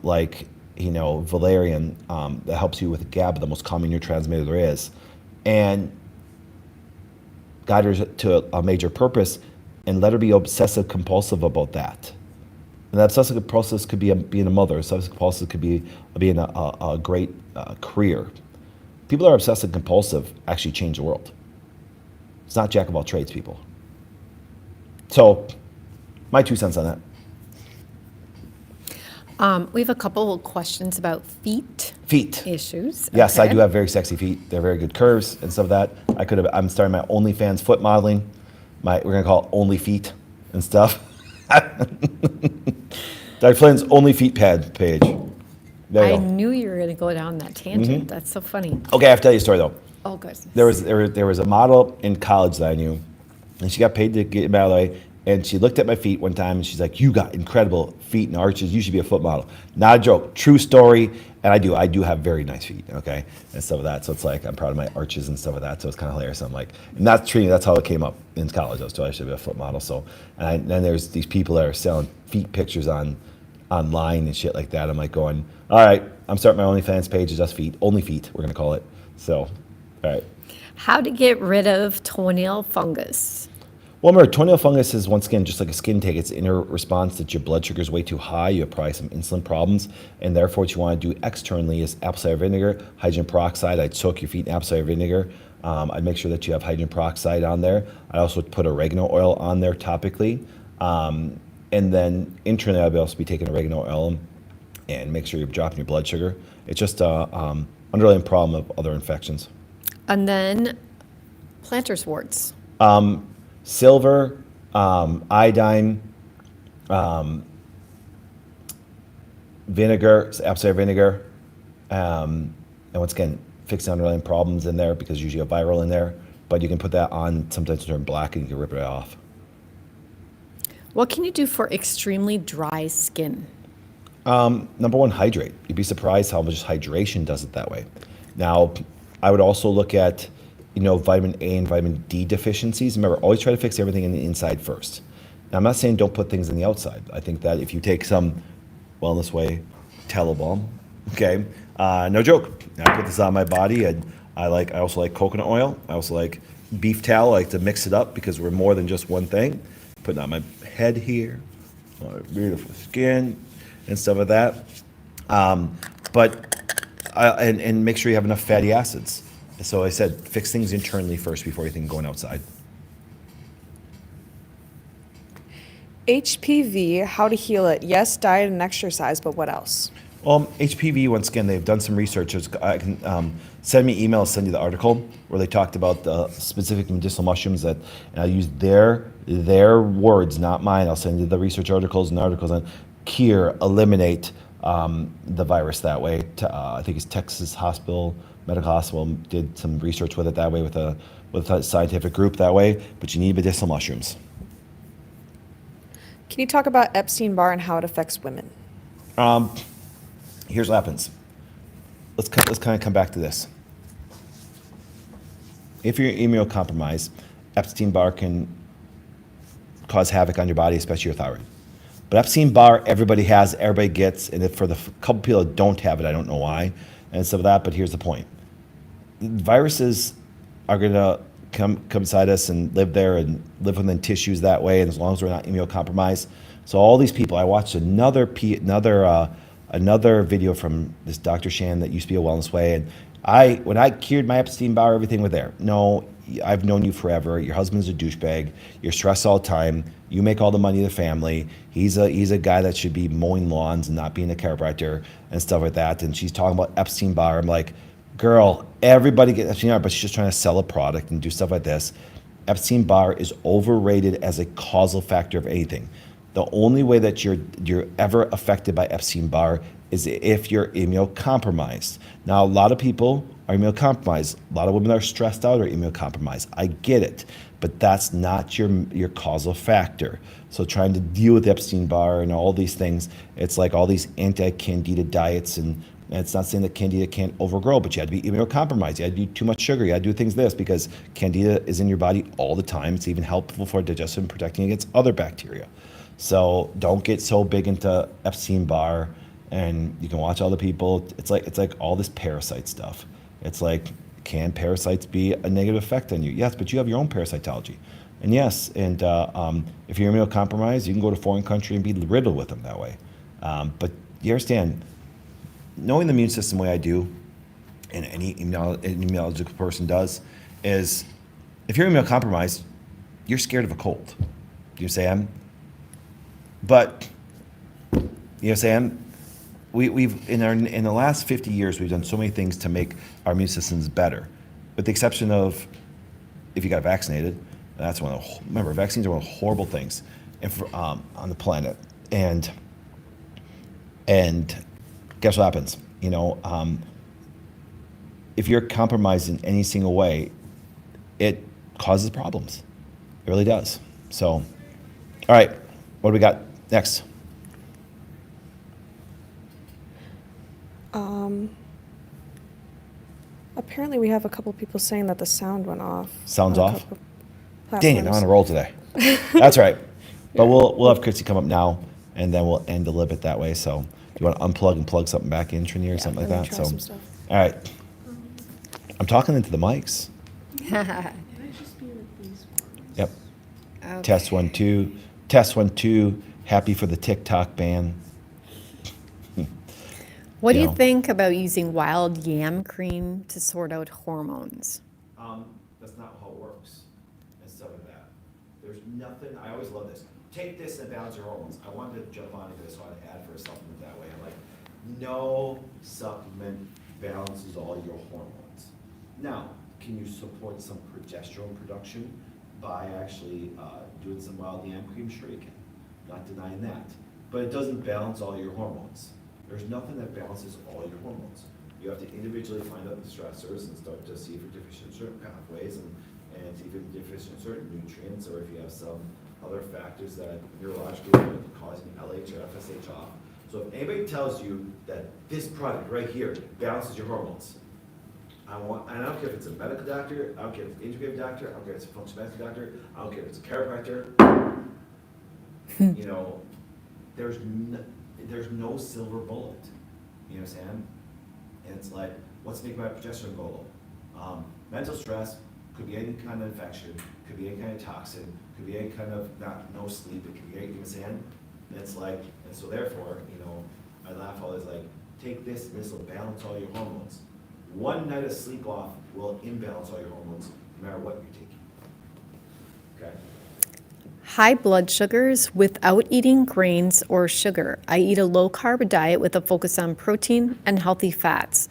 like, you know, valerian, that helps you with GABA, the most calming neurotransmitter there is. And guide her to a major purpose and let her be obsessive compulsive about that. And that obsessive compulsive could be being a mother. Obsessive compulsive could be being a great career. People that are obsessive compulsive actually change the world. It's not jack of all trades, people. So, my 2 cents on that. We have a couple of questions about feet issues. Yes, Okay. I do have very sexy feet. They're very good curves and stuff like that. I'm starting my OnlyFans foot modeling. We're gonna call it Only Feet and stuff. Dr. Flynn's Only Feet page. There you I go. knew you were going to go down that tangent. Mm-hmm. That's so funny. Okay, I have to tell you a story though. Oh, good. There was a model in college that I knew, and she got paid to get out of the way. And she looked at my feet one time, and she's like, "You got incredible feet and arches. You should be a foot model." Not a joke, true story. And I do have very nice feet, okay, and stuff of that. So it's like I'm proud of my arches and stuff of that. So it's kind of hilarious. I'm like, and that's Trini. That's how it came up in college. I was told I should be a foot model. So and then there's these people that are selling feet pictures online and shit like that. I'm like going, all right, I'm starting my OnlyFans page. It's just feet, only feet. We're gonna call it. So, all right. How to get rid of toenail fungus? Well, remember, toenail fungus is, once again, just like a skin take. It's in a response that your blood sugar is way too high. You have probably some insulin problems. And therefore, what you want to do externally is apple cider vinegar, hydrogen peroxide. I'd soak your feet in apple cider vinegar. I'd make sure that you have hydrogen peroxide on there. I also would put oregano oil on there topically. And then internally, I'd also be taking oregano oil and make sure you're dropping your blood sugar. It's just an underlying problem of other infections. And then plantar's warts. Silver, iodine, vinegar, apple cider vinegar, and once again, fix the underlying problems in there because usually a viral in there. But you can put that on sometimes to turn black and you can rip it off. What can you do for extremely dry skin? Number one, hydrate. You'd be surprised how much hydration does it that way. Now, I would also look at, vitamin A and vitamin D deficiencies. Remember, always try to fix everything in the inside first. Now, I'm not saying don't put things in the outside. I think that if you take some Wellness Way tallow balm, okay, no joke. I put this on my body, and I also like coconut oil. I also like beef tallow. I like to mix it up because we're more than just one thing. Putting on my head here, my beautiful skin, and stuff like that. And make sure you have enough fatty acids. So I said, fix things internally first before you think going outside. HPV, how to heal it? Yes, diet and exercise, but what else? HPV, once again, they've done some research. I can send me email, send you the article where they talked about the specific medicinal mushrooms and I used their words, not mine. I'll send you the research articles and articles on cure, eliminate the virus that way. I think it's Texas Medical Hospital did some research with it that way with a scientific group that way, but you need medicinal mushrooms. Can you talk about Epstein-Barr and how it affects women? Here's what happens. Let's kind of come back to this. If you're immunocompromised, Epstein-Barr can cause havoc on your body, especially your thyroid. But Epstein-Barr, everybody has, everybody gets, and for the couple people that don't have it, I don't know why, and stuff like that, but here's the point. Viruses are going to come inside us and live there and live within tissues that way, and as long as we're not immunocompromised. So all these people, I watched another video from this Dr. Shan that used to be a Wellness Way, and when I cured my Epstein-Barr, everything was there. No, I've known you forever. Your husband's a douchebag. You're stressed all the time. You make all the money in the family. He's a guy that should be mowing lawns and not being a chiropractor and stuff like that. And she's talking about Epstein-Barr. I'm like, girl, everybody gets Epstein-Barr, but she's just trying to sell a product and do stuff like this. Epstein-Barr is overrated as a causal factor of anything. The only way that you're ever affected by Epstein-Barr is if you're immunocompromised. Now, a lot of people are immunocompromised. A lot of women are stressed out or immunocompromised. I get it, but that's not your causal factor. So trying to deal with Epstein-Barr and all these things, it's like all these anti-candida diets, and it's not saying that candida can't overgrow, but you had to be immunocompromised. You had to do too much sugar. You had to do things this because candida is in your body all the time. It's even helpful for digestion and protecting against other bacteria. So don't get so big into Epstein-Barr, and you can watch other people. It's like all this parasite stuff. It's like, can parasites be a negative effect on you? Yes, but you have your own parasitology. And yes, and if you're immunocompromised, you can go to a foreign country and be riddled with them that way. But you understand, knowing the immune system the way I do, and any immunological person does, is if you're immunocompromised, you're scared of a cold. Do you understand? But you know what I'm saying? We've in the last 50 years, we've done so many things to make our immune systems better, with the exception of if you got vaccinated. That's remember, vaccines are one of the horrible things on the planet. And guess what happens? If you're compromised in any single way, it causes problems. It really does. So, all right, what do we got next? Apparently we have a couple people saying that the sound went off. Sound's on a off? couple Dang it, I'm platforms. on a roll today. That's all right. But we'll have Christy come up now, and then we'll end a little bit that way. So do you want to unplug and plug something back in, Trini, or something like let me that? try So, some stuff. all right. I'm talking into the mics. Yep. Okay. Test 1 2. Test 1 2. Happy for the TikTok ban. What do You you know. think about using wild yam cream to sort out hormones? That's not how it works. And stuff like that. There's nothing. I always love this. Take this and balance your hormones. I wanted to jump on because I saw an ad for a supplement that way. I'm like, no supplement balances all your hormones. Now, can you support some progesterone production by actually doing some wild yam cream? Sure you can. Not denying that. But it doesn't balance all your hormones. There's nothing that balances all your hormones. You have to individually find out the stressors and start to see if you're deficient in certain pathways and see if you're deficient in certain nutrients, or if you have some other factors that neurologically are causing LH or FSH off. So if anybody tells you that this product right here balances your hormones, and I don't care if it's a medical doctor, I don't care if it's an integrative doctor, I don't care if it's a functional medicine doctor, I don't care if it's a chiropractor, you know, there's no silver bullet. You understand? And it's like, what's making my progesterone go low? Mental stress could be any kind of infection, could be any kind of toxin, could be any kind of no sleep, it could be any, you understand? And it's like, and so therefore, you know, I laugh always like, take this and this will balance all your hormones. One night of sleep off will imbalance all your hormones, no matter what you're taking. Okay? High blood sugars without eating grains or sugar. I eat a low-carb diet with a focus on protein and healthy fats.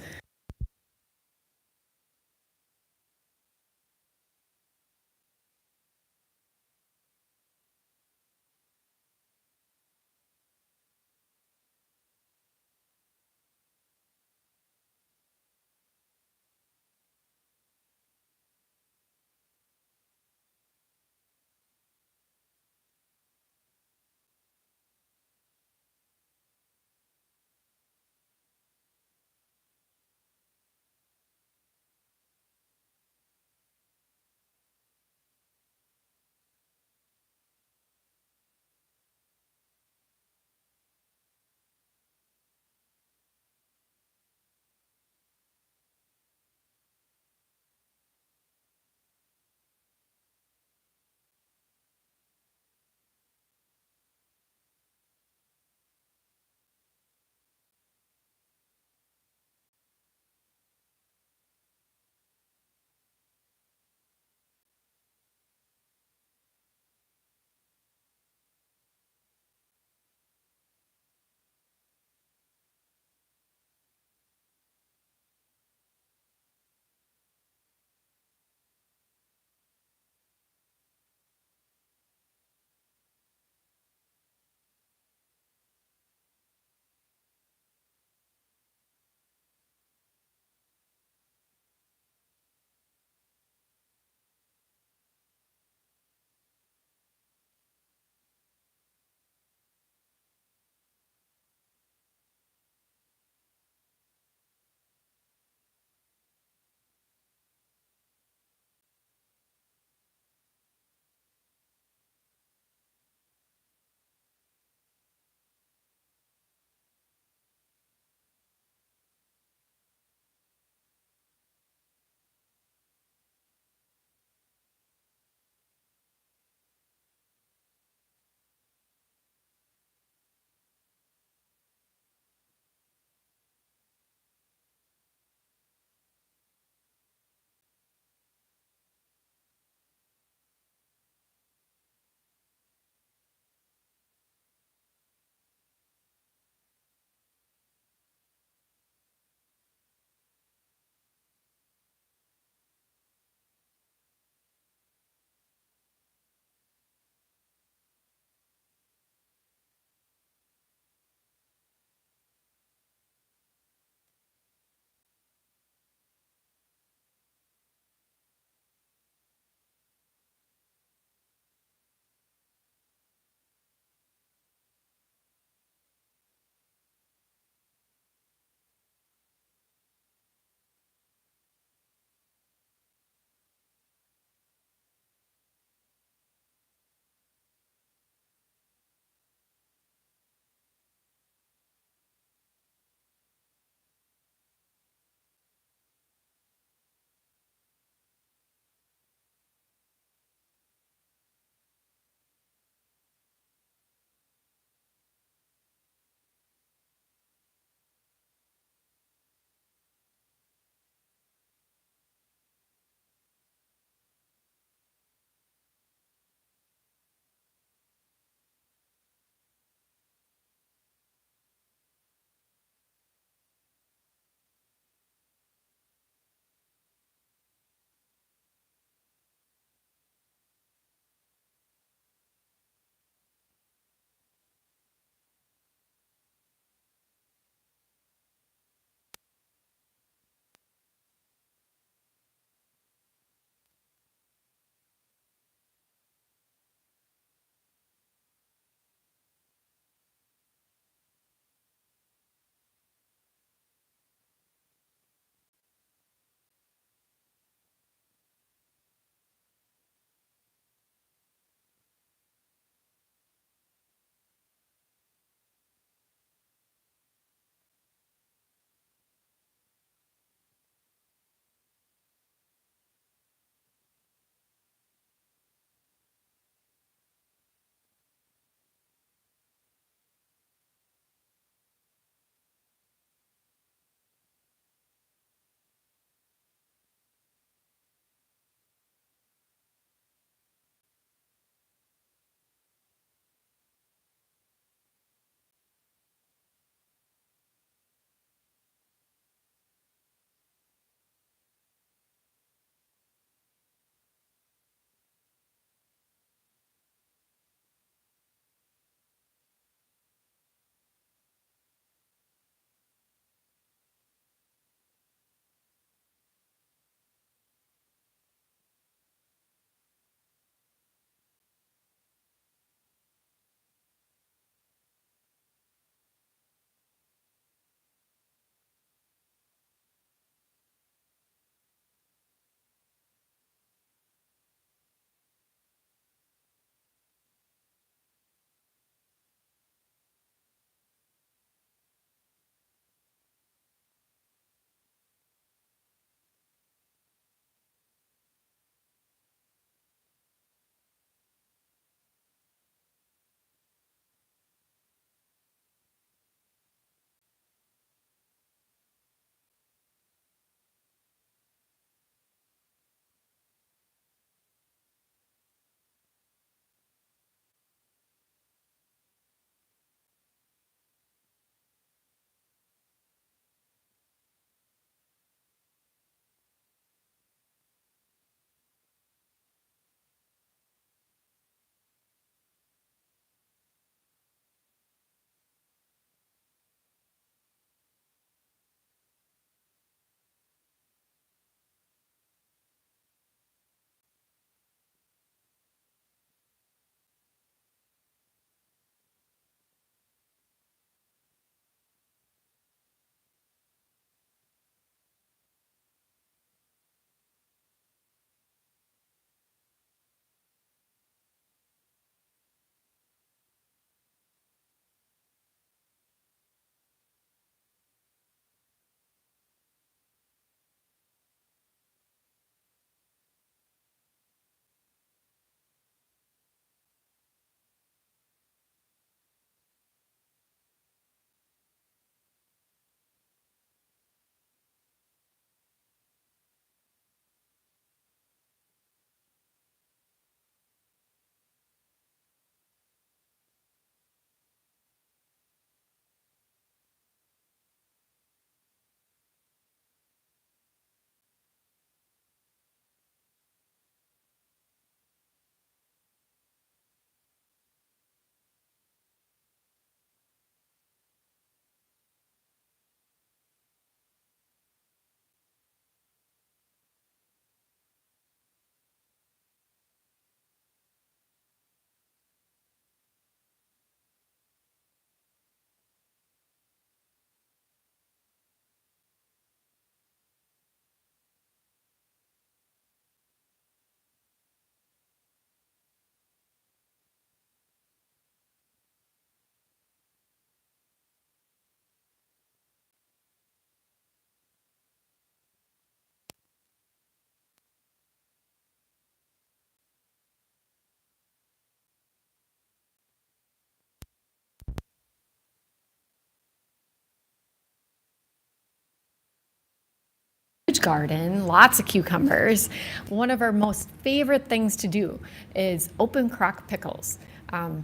garden, lots of cucumbers. One of our most favorite things to do is open crock pickles.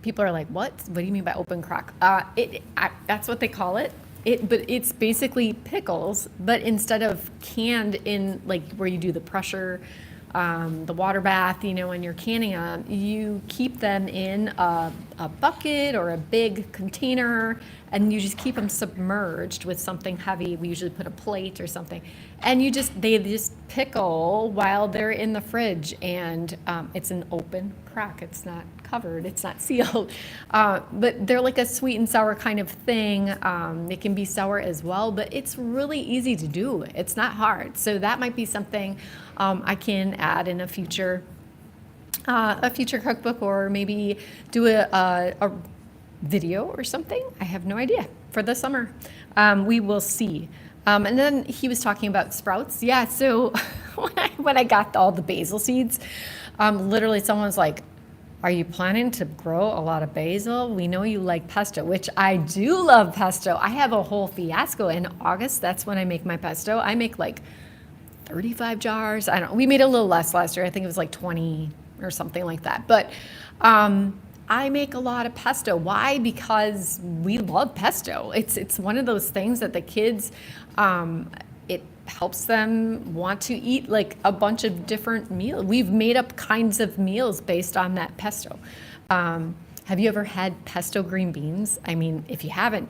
People are like, what? What do you mean by open crock? That's what they call it. But it's basically pickles, but instead of canned in like where you do the pressure, the water bath, when you're canning them, you keep them in a bucket or a big container, and you just keep them submerged with something heavy. We usually put a plate or something, and they just pickle while they're in the fridge, and it's an open crack. It's not covered. It's not sealed, but they're like a sweet and sour kind of thing. It can be sour as well, but it's really easy to do. It's not hard. So that might be something I can add in a future cookbook, or maybe do a video or something. I have no idea for the summer. We will see. And then he was talking about sprouts. Yeah. So when I got all the basil seeds, literally someone's like, are you planning to grow a lot of basil? We know you like pesto, which I do love pesto. I have a whole fiasco in August. That's when I make my pesto. I make like 35 jars. I don't know. We made a little less last year. I think it was like 20 or something like that. But I make a lot of pesto. Why? Because we love pesto. It's one of those things that the kids, it helps them want to eat like a bunch of different meals. We've made up kinds of meals based on that pesto. Have you ever had pesto green beans? I mean, if you haven't,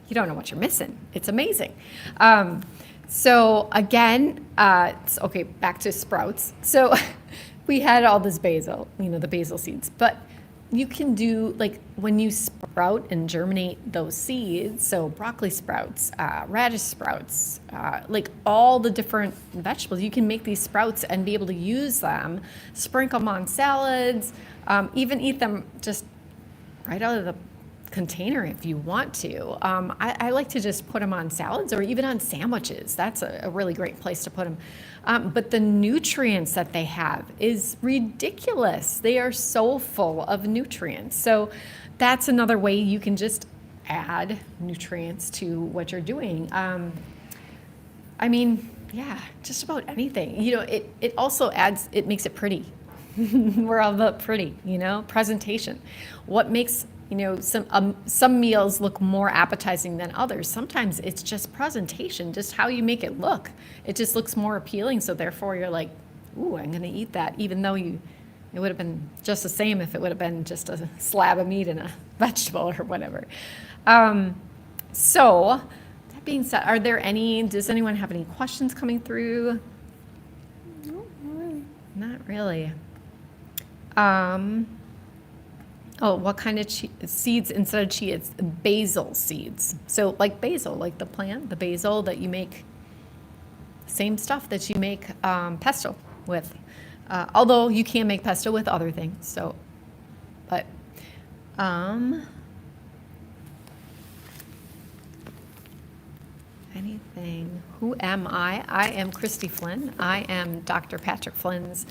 you don't know what you're missing. It's amazing. So again, okay, back to sprouts. So we had all this basil, the basil seeds, but you can do, like, when you sprout and germinate those seeds, so broccoli sprouts, radish sprouts, like all the different vegetables, you can make these sprouts and be able to use them, sprinkle them on salads, even eat them just right out of the container if you want to. I like to just put them on salads or even on sandwiches. That's a really great place to put them. But the nutrients that they have is ridiculous. They are so full of nutrients. So that's another way you can just add nutrients to what you're doing. I mean, yeah, just about anything. It also adds, it makes it pretty. We're all about pretty, presentation. What makes some meals look more appetizing than others? Sometimes it's just presentation, just how you make it look. It just looks more appealing, so therefore you're like, ooh, I'm going to eat that, even though it would have been just the same if it would have been just a slab of meat and a vegetable or whatever. So that being said, does anyone have any questions coming through? No, not really. Not really. Oh, what kind of seeds instead of chia? It's basil seeds. So like basil, like the plant, the basil that you make, same stuff that you make pesto with. Although you can make pesto with other things. So, but anything. Who am I? I am Christy Flynn. I am Dr. Patrick Flynn's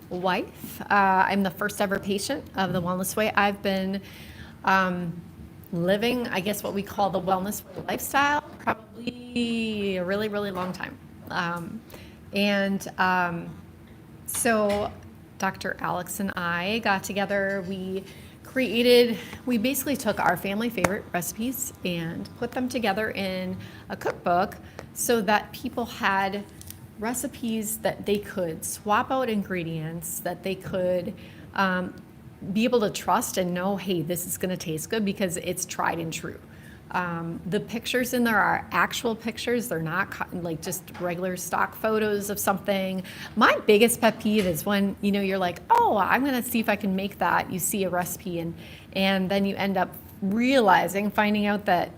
wife. I'm the first ever patient of the Wellness Way. I've been living, I guess, what we call the Wellness Way lifestyle probably a really, really long time. So Dr. Alex and I got together. We basically took our family favorite recipes and put them together in a cookbook so that people had recipes that they could swap out ingredients, that they could be able to trust and know, hey, this is going to taste good because it's tried and true. The pictures in there are actual pictures. They're not like just regular stock photos of something. My biggest pet peeve is when, you're like, oh, I'm going to see if I can make that. You see a recipe and then you end up finding out that,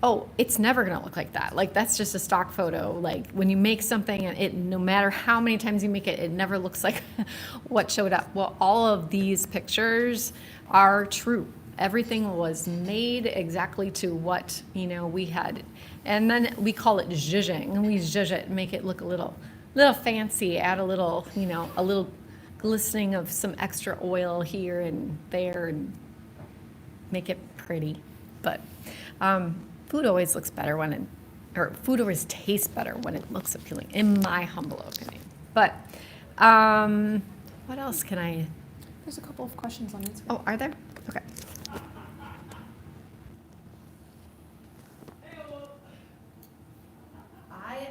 oh, it's never going to look like that. Like, that's just a stock photo. Like, when you make something, and no matter how many times you make it, it never looks like what showed up. Well, all of these pictures are true. Everything was made exactly to what, we had. And then we call it zhuzhing. And we zhuzh it and make it look a little fancy, add a little glistening of some extra oil here and there and make it pretty. But food always looks better when or food always tastes better when it looks appealing, in my humble opinion. But what else can I? There's a couple of questions on Instagram. Oh, are there? Okay. I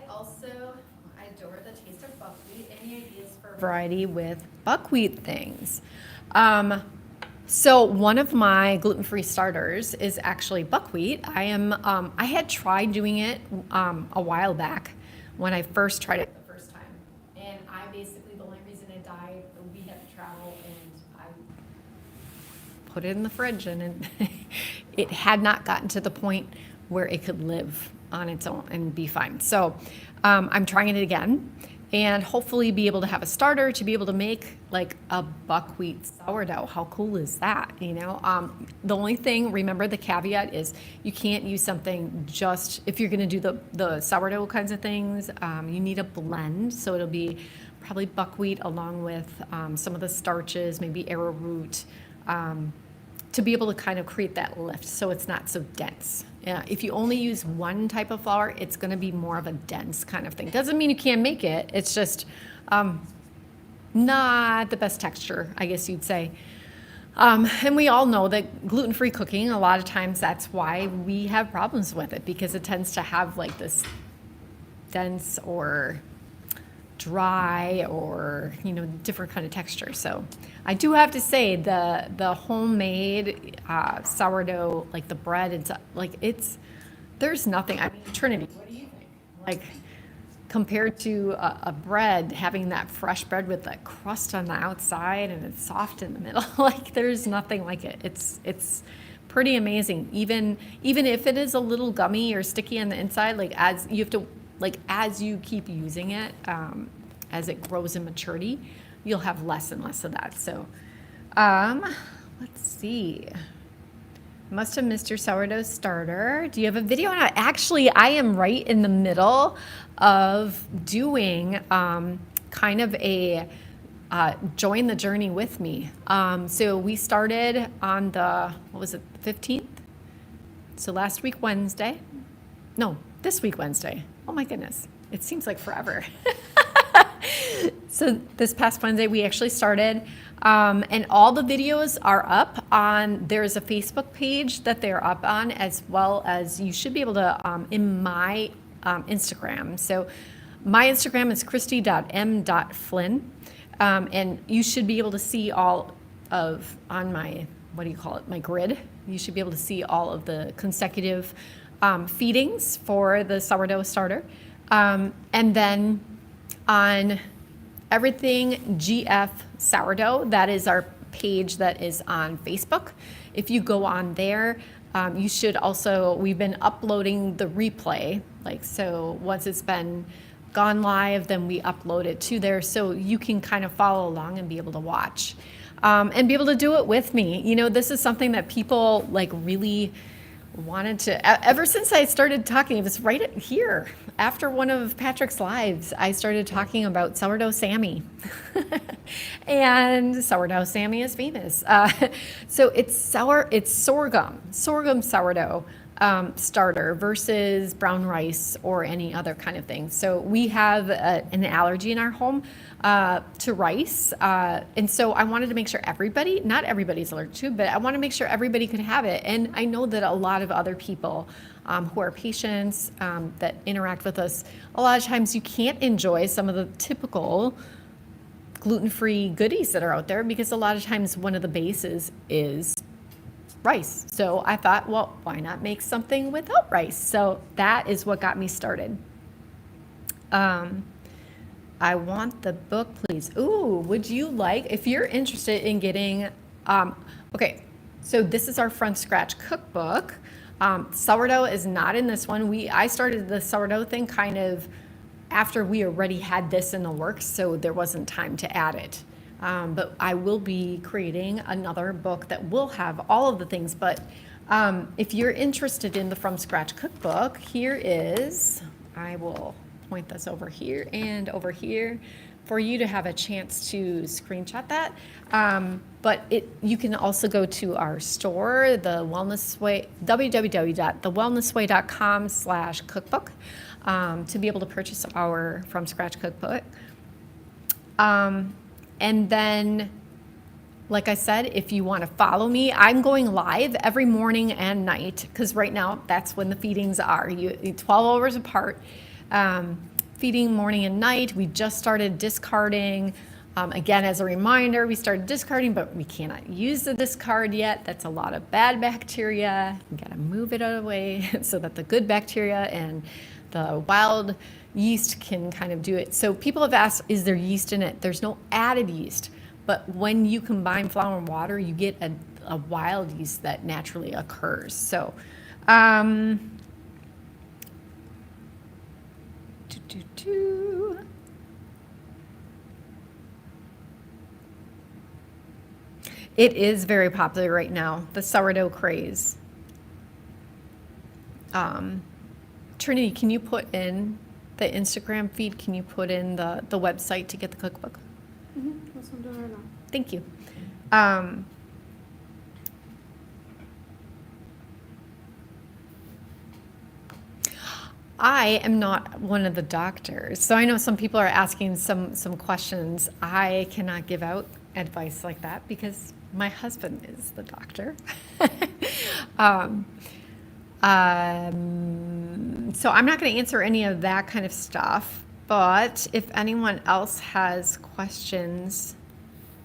adore the taste of buckwheat. Any ideas for variety with buckwheat things? So one of my gluten-free starters is actually buckwheat. I had tried doing it a while back when I first tried it the first time. And I basically, the only reason it died, we had to travel and I put it in the fridge and it had not gotten to the point where it could live on its own and be fine. So I'm trying it again and hopefully be able to have a starter to be able to make like a buckwheat sourdough. How cool is that? You know, the only thing, remember the caveat is you can't use something just, if you're gonna do the sourdough kinds of things, you need a blend. So it'll be probably buckwheat along with some of the starches, maybe arrowroot, to be able to kind of create that lift so it's not so dense. If you only use one type of flour, it's going to be more of a dense kind of thing. Doesn't mean you can't make it. It's just not the best texture, I guess you'd say. And we all know that gluten-free cooking, a lot of times that's why we have problems with it, because it tends to have like this dense or dry or, you know, different kind of texture. So I do have to say the homemade sourdough, like the bread, it's like there's nothing. I mean, Trinity, what do you think? Like compared to a bread, having that fresh bread with that crust on the outside and it's soft in the middle, like there's nothing like it. It's pretty amazing. Even if it is a little gummy or sticky on the inside, like as you keep using it, as it grows in maturity, you'll have less and less of that. So, let's see. Must have missed your sourdough starter. Do you have a video on it? Actually, I am right in the middle of doing kind of a join the journey with me. So we started on the, what was it, 15th? So last week, Wednesday. No, this week, Wednesday. Oh my goodness. It seems like forever. So this past Wednesday, we actually started, and all the videos are up on, there's a Facebook page that they're up on, as well as you should be able to, in my Instagram. So my Instagram is christy.m.flynn, and you should be able to see all of, on my, what do you call it, my grid, you should be able to see all of the consecutive feedings for the sourdough starter. And then on Everything GF Sourdough, that is our page that is on Facebook. If you go on there, you should also, we've been uploading the replay, like, so once it's been gone live, then we upload it to there so you can kind of follow along and be able to watch and be able to do it with me. You know, this is something that people like really wanted to, ever since I started talking, it was right here after one of Patrick's lives, I started talking about sourdough Sammy. And sourdough Sammy is famous. So it's sorghum sourdough starter versus brown rice or any other kind of thing. So we have an allergy in our home to rice. And so I wanted to make sure everybody, not everybody's allergic to, but I want to make sure everybody could have it. And I know that a lot of other people who are patients that interact with us, a lot of times you can't enjoy some of the typical gluten-free goodies that are out there because a lot of times one of the bases is rice. So I thought, well, why not make something without rice? So that is what got me started. I want the book, please. Ooh, would you like, if you're interested in getting, okay, so this is our from scratch cookbook. Sourdough is not in this one. I started the sourdough thing kind of after we already had this in the works, so there wasn't time to add it. But I will be creating another book that will have all of the things. But if you're interested in the From Scratch cookbook, here is, I will point this over here and over here. for you to have a chance to screenshot that. But you can also go to our store, the Wellness Way, www.thewellnessway.com/cookbook, to be able to purchase our From Scratch cookbook. And then, like I said, if you want to follow me, I'm going live every morning and night, because right now that's when the feedings are. 12 hours apart, feeding morning and night. We just started discarding. Again, as a reminder, we started discarding, but we cannot use the discard yet. That's a lot of bad bacteria. We got to move it away so that the good bacteria and the wild yeast can kind of do it. So people have asked, is there yeast in it? There's no added yeast, but when you combine flour and water, you get a wild yeast that naturally occurs. So, It is very popular right now, the sourdough craze. Trinity, can you put in the Instagram feed? Can you put in the website to get the cookbook? That's what I'm doing right now. Thank you. I am not one of the doctors, so I know some people are asking some questions. I cannot give out advice like that because my husband is the doctor. So I'm not going to answer any of that kind of stuff, but if anyone else has questions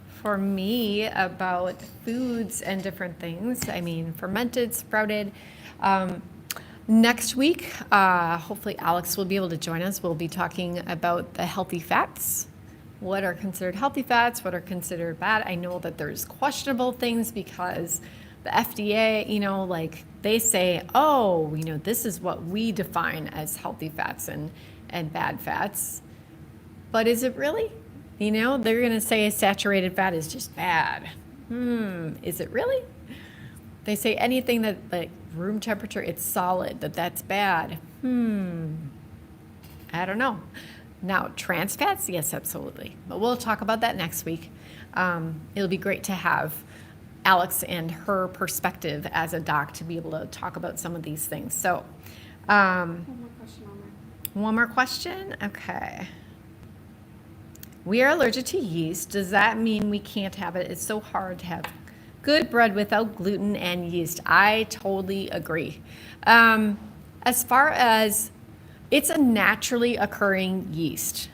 for me about foods and different things, I mean, fermented, sprouted, next week, hopefully Alex will be able to join us. We'll be talking about the healthy fats. What are considered healthy fats? What are considered bad? I know that there's questionable things because the FDA, like they say, oh, this is what we define as healthy fats and bad fats. But is it really? They're going to say saturated fat is just bad. Is it really? They say anything that like room temperature, it's solid, that's bad. I don't know. Now, trans fats, yes, absolutely. But we'll talk about that next week. It'll be great to have Alex and her perspective as a doc to be able to talk about some of these things. So, One more question on there. one more question? Okay. We are allergic to yeast. Does that mean we can't have it? It's so hard to have good bread without gluten and yeast. I totally agree. As far as it's a naturally occurring yeast.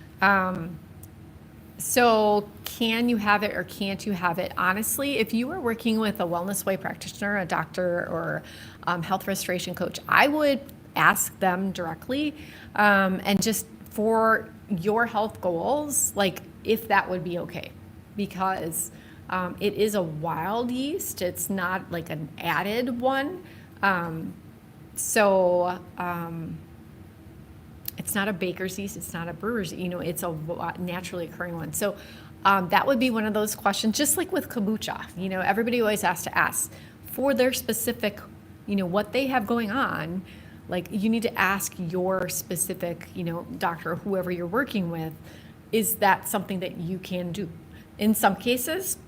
So can you have it or can't you have it? Honestly, if you are working with a Wellness Way practitioner, a doctor, or health restoration coach, I would ask them directly, and just for your health goals, like if that would be okay, because it is a wild yeast. It's not like an added one. It's not a baker's yeast. It's not a brewer's. It's a naturally occurring one. So that would be one of those questions. Just like with kombucha, everybody always has to ask for their specific, what they have going on. Like you need to ask your specific, doctor or whoever you're working with. Is that something that you can do? In some cases,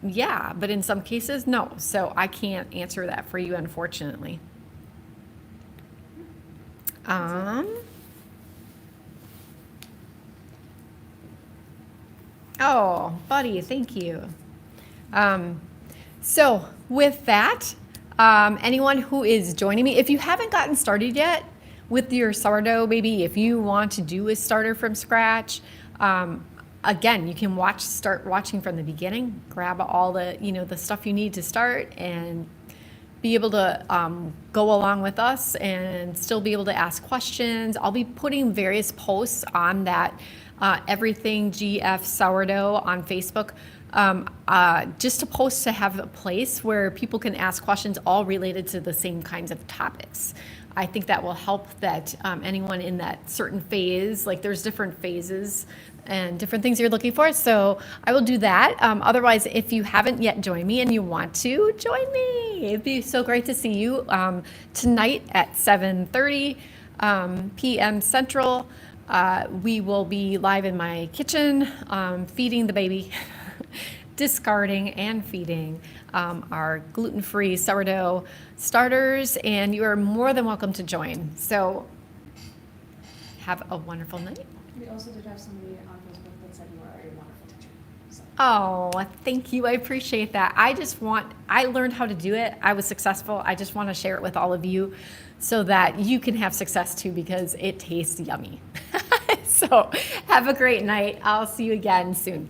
yeah, but in some cases, no. So I can't answer that for you, unfortunately. Oh, buddy, thank you. So with that, anyone who is joining me, if you haven't gotten started yet with your sourdough, maybe if you want to do a starter from scratch, again, you can start watching from the beginning, grab all the, the stuff you need to start and be able to go along with us and still be able to ask questions. I'll be putting various posts on that Everything GF Sourdough on Facebook, just to post to have a place where people can ask questions all related to the same kinds of topics. I think that will help that anyone in that certain phase, like there's different phases and different things you're looking for. So I will do that. Otherwise, if you haven't yet joined me and you want to join me, it'd be so great to see you tonight at 7:30 p.m. Central. We will be live in my kitchen, feeding the baby, discarding and feeding our gluten-free sourdough starters, and you are more than welcome to join. So have a wonderful night. We also did have somebody on Facebook that said you are a wonderful teacher. So. Oh, thank you. I appreciate that. I learned how to do it. I was successful. I just want to share it with all of you so that you can have success too, because it tastes yummy. So have a great night. I'll see you again soon.